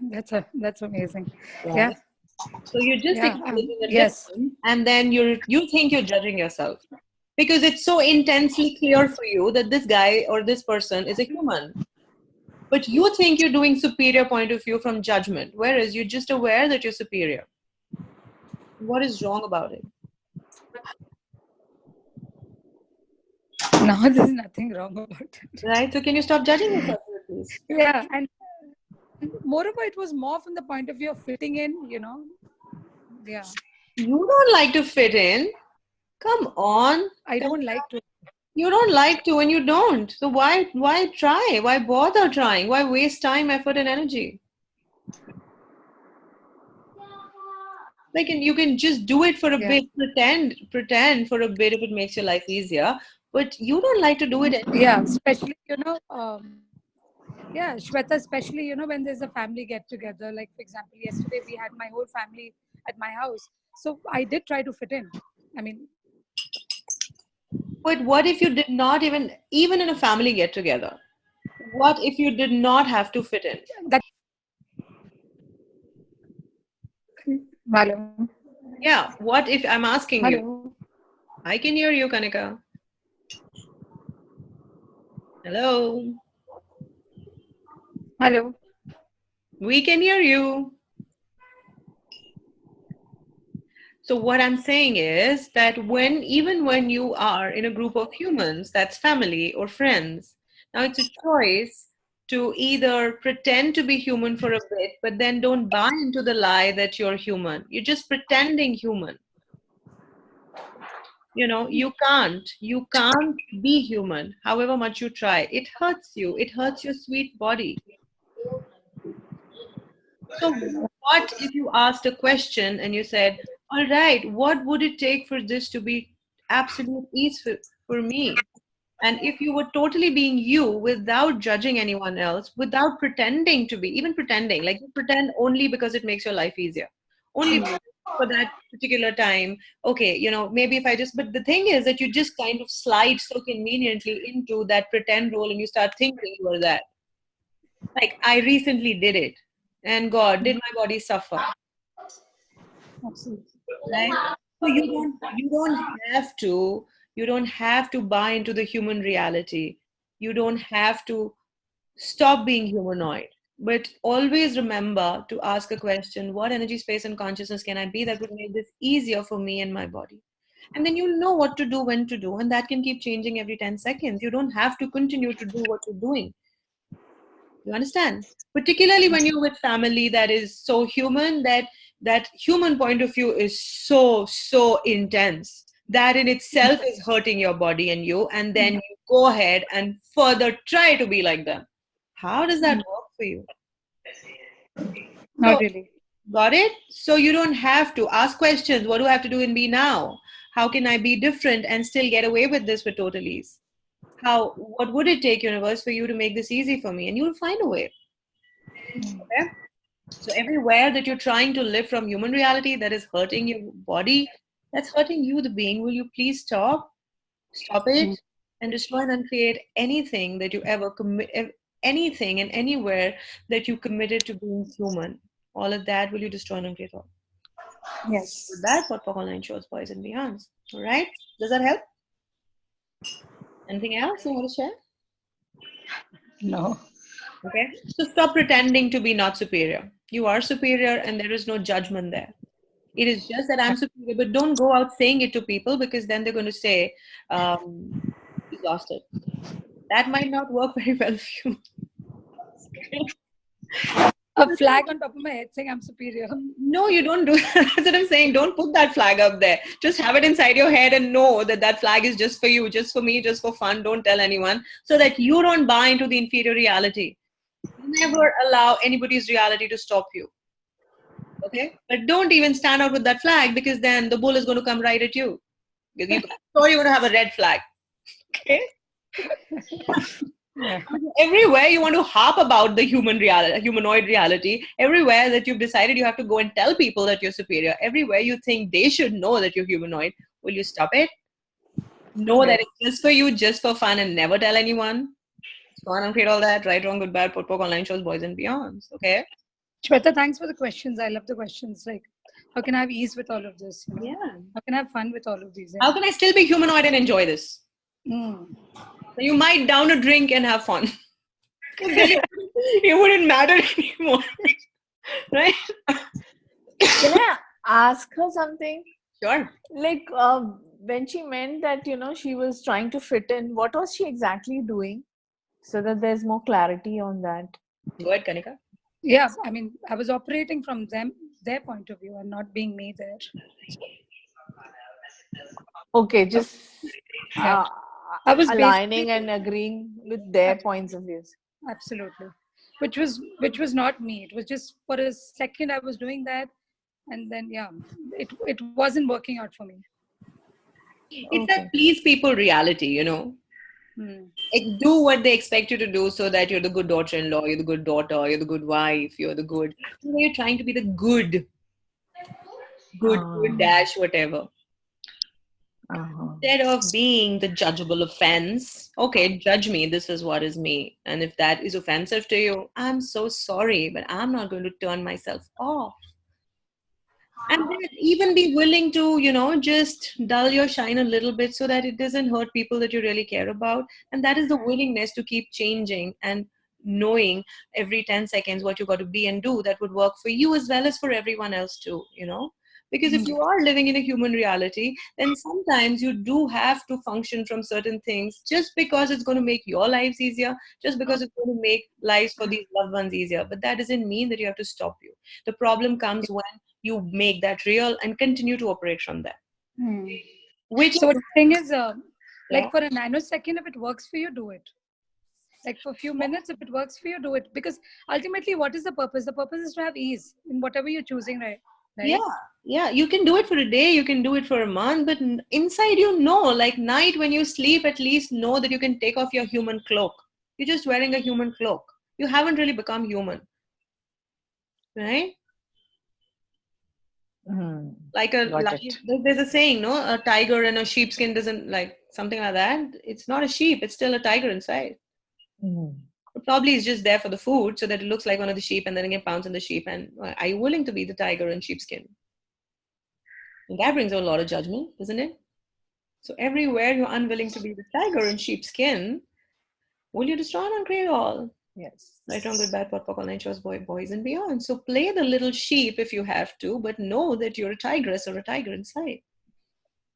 That's amazing. Right. Yeah. So you're just acknowledging a difference, and then you think you're judging yourself because it's so intensely clear for you that this guy or this person is a human. But you think you're doing superior point of view from judgment, whereas you're just aware that you're superior. What is wrong about it? No, there's nothing wrong about it. Right? So can you stop judging yourself, please? Yeah, and moreover, it was more from the point of view of fitting in, you know. Yeah. You don't like to fit in. Come on. I don't like to. You don't like to and you don't. So why try? Why bother trying? Why waste time, effort, and energy? Like, and you can just do it for a bit, pretend for a bit if it makes your life easier. But you don't like to do it anymore. Yeah, especially, you know, Shweta, especially, you know, when there's a family get together. Like, for example, yesterday we had my whole family at my house. So I did try to fit in. I mean. But what if you did not even in a family get together? What if you did not have to fit in? Hello. Yeah. What if I'm asking you? I can hear you, Kanika. Hello. Hello. We can hear you. So what I'm saying is that even when you are in a group of humans, that's family or friends, now it's a choice to either pretend to be human for a bit, but then don't buy into the lie that you're human. You're just pretending human. You know, you can't be human, however much you try. It hurts you. It hurts your sweet body. So, what if you asked a question and you said, all right, what would it take for this to be absolute ease for me? And if you were totally being you without judging anyone else, without pretending to be, even pretending, like you pretend only because it makes your life easier, only for that particular time. Okay, maybe if I just, but the thing is that you just kind of slide so conveniently into that pretend role and you start thinking you are that. Like I recently did it, and God, did my body suffer? Absolutely. Right? So you don't have to buy into the human reality. You don't have to stop being humanoid, but always remember to ask a question: what energy, space, and consciousness can I be that would make this easier for me and my body? And then you'll know what to do, when to do, and that can keep changing every 10 seconds. You don't have to continue to do what you're doing. You understand? Particularly when you're with family that is so human, that human point of view is so intense. That in itself is hurting your body and you, and then you go ahead and further try to be like them. How does that work for you? Not So, really. got it? So you don't have to ask questions. What do I have to do and be now? How can I be different and still get away with this with total ease? What would it take, universe, for you to make this easy for me? And you'll find a way. Okay? So everywhere that you're trying to live from human reality that is hurting your body, that's hurting you, the being, will you please stop it, and destroy and uncreate anything that you ever commit, anything and anywhere that you committed to being human. All of that, will you destroy and uncreate all? Yes. With that, what online shows, boys and beyonds. All right, does that help? Anything else you want to share? No. Okay, so stop pretending to be not superior. You are superior, and there is no judgment there. It is just that I'm superior, but don't go out saying it to people, because then they're going to say, exhausted. That might not work very well for you. A flag on top of my head saying I'm superior. No, you don't do that. That's what I'm saying. Don't put that flag up there. Just have it inside your head and know that that flag is just for you, just for me, just for fun. Don't tell anyone, so that you don't buy into the inferior reality. Never allow anybody's reality to stop you. Okay? But don't even stand out with that flag, because then the bull is going to come right at you. Sure, you're going to have a red flag. Okay? Yeah. Everywhere you want to harp about the humanoid reality, everywhere that you've decided you have to go and tell people that you're superior, everywhere you think they should know that you're humanoid, will you stop it? Know that it's just for you, just for fun, and never tell anyone. Go on and create all that. Right, wrong, good, bad, pot, online shows, boys and beyonds. Okay? Shweta, thanks for the questions. I love the questions. Like, how can I have ease with all of this? Yeah. How can I have fun with all of these? How can I still be humanoid and enjoy this? So you might down a drink and have fun. It wouldn't matter anymore. Right? Can I ask her something? Sure. Like when she meant that, she was trying to fit in, what was she exactly doing? So that there's more clarity on that. Go ahead, Kanika. Yeah, I mean, I was operating from their point of view and not being me there. Okay, just Yeah. I was aligning and agreeing with their points of views. Absolutely. Which was not me. It was just for a second I was doing that, and then it wasn't working out for me. It's that please people reality, Like, do what they expect you to do, so that you're the good daughter-in-law, you're the good daughter, you're the good wife, you're the good. You're trying to be the good dash whatever. Instead of being the judgeable offense, okay, judge me, this is what is me. And if that is offensive to you, I'm so sorry, but I'm not going to turn myself off. And then even be willing to, just dull your shine a little bit, so that it doesn't hurt people that you really care about. And that is the willingness to keep changing and knowing every 10 seconds what you got to be and do that would work for you as well as for everyone else too. Because if you are living in a human reality, then sometimes you do have to function from certain things, just because it's going to make your lives easier, just because it's going to make lives for these loved ones easier. But that doesn't mean that you have to stop you. The problem comes when you make that real and continue to operate from there. So the thing is, like for a nanosecond, if it works for you, do it. Like for a few minutes, if it works for you, do it. Because ultimately, what is the purpose? The purpose is to have ease in whatever you're choosing, right? Yeah, yeah. You can do it for a day, you can do it for a month, but inside like night when you sleep, at least know that you can take off your human cloak. You're just wearing a human cloak. You haven't really become human, right? Like there's a saying, no, a tiger and a sheepskin doesn't like something like that. It's not a sheep, it's still a tiger inside. It probably is just there for the food so that it looks like one of the sheep and then it can pounce on the sheep. And are you willing to be the tiger in sheepskin? And that brings a lot of judgment, doesn't it? So everywhere you're unwilling to be the tiger in sheepskin, will you destroy and uncreate all? Yes. Right, wrong, good, bad, pot, popcorn, shows, boys and beyond. So play the little sheep if you have to, but know that you're a tigress or a tiger inside.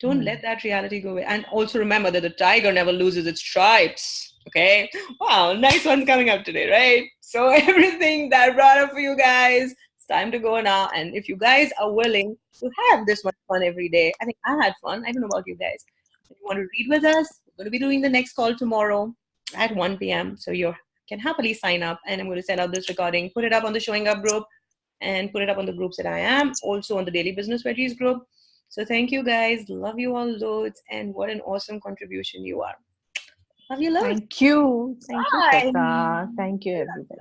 Don't let that reality go away. And also remember that the tiger never loses its stripes. Okay? Wow, nice one's coming up today, right? So everything that I brought up for you guys, it's time to go now. And if you guys are willing to have this much fun every day, I think I had fun. I don't know about you guys. If you want to read with us, we're going to be doing the next call tomorrow at 1 p.m. So you can happily sign up. And I'm going to send out this recording, put it up on the Showing Up group, and put it up on the groups that I am, also on the Daily Business Veggies group. So thank you guys. Love you all loads. And what an awesome contribution you are. Love you loads. Thank you. Thank you, Bye. Shweta. Thank you, everybody.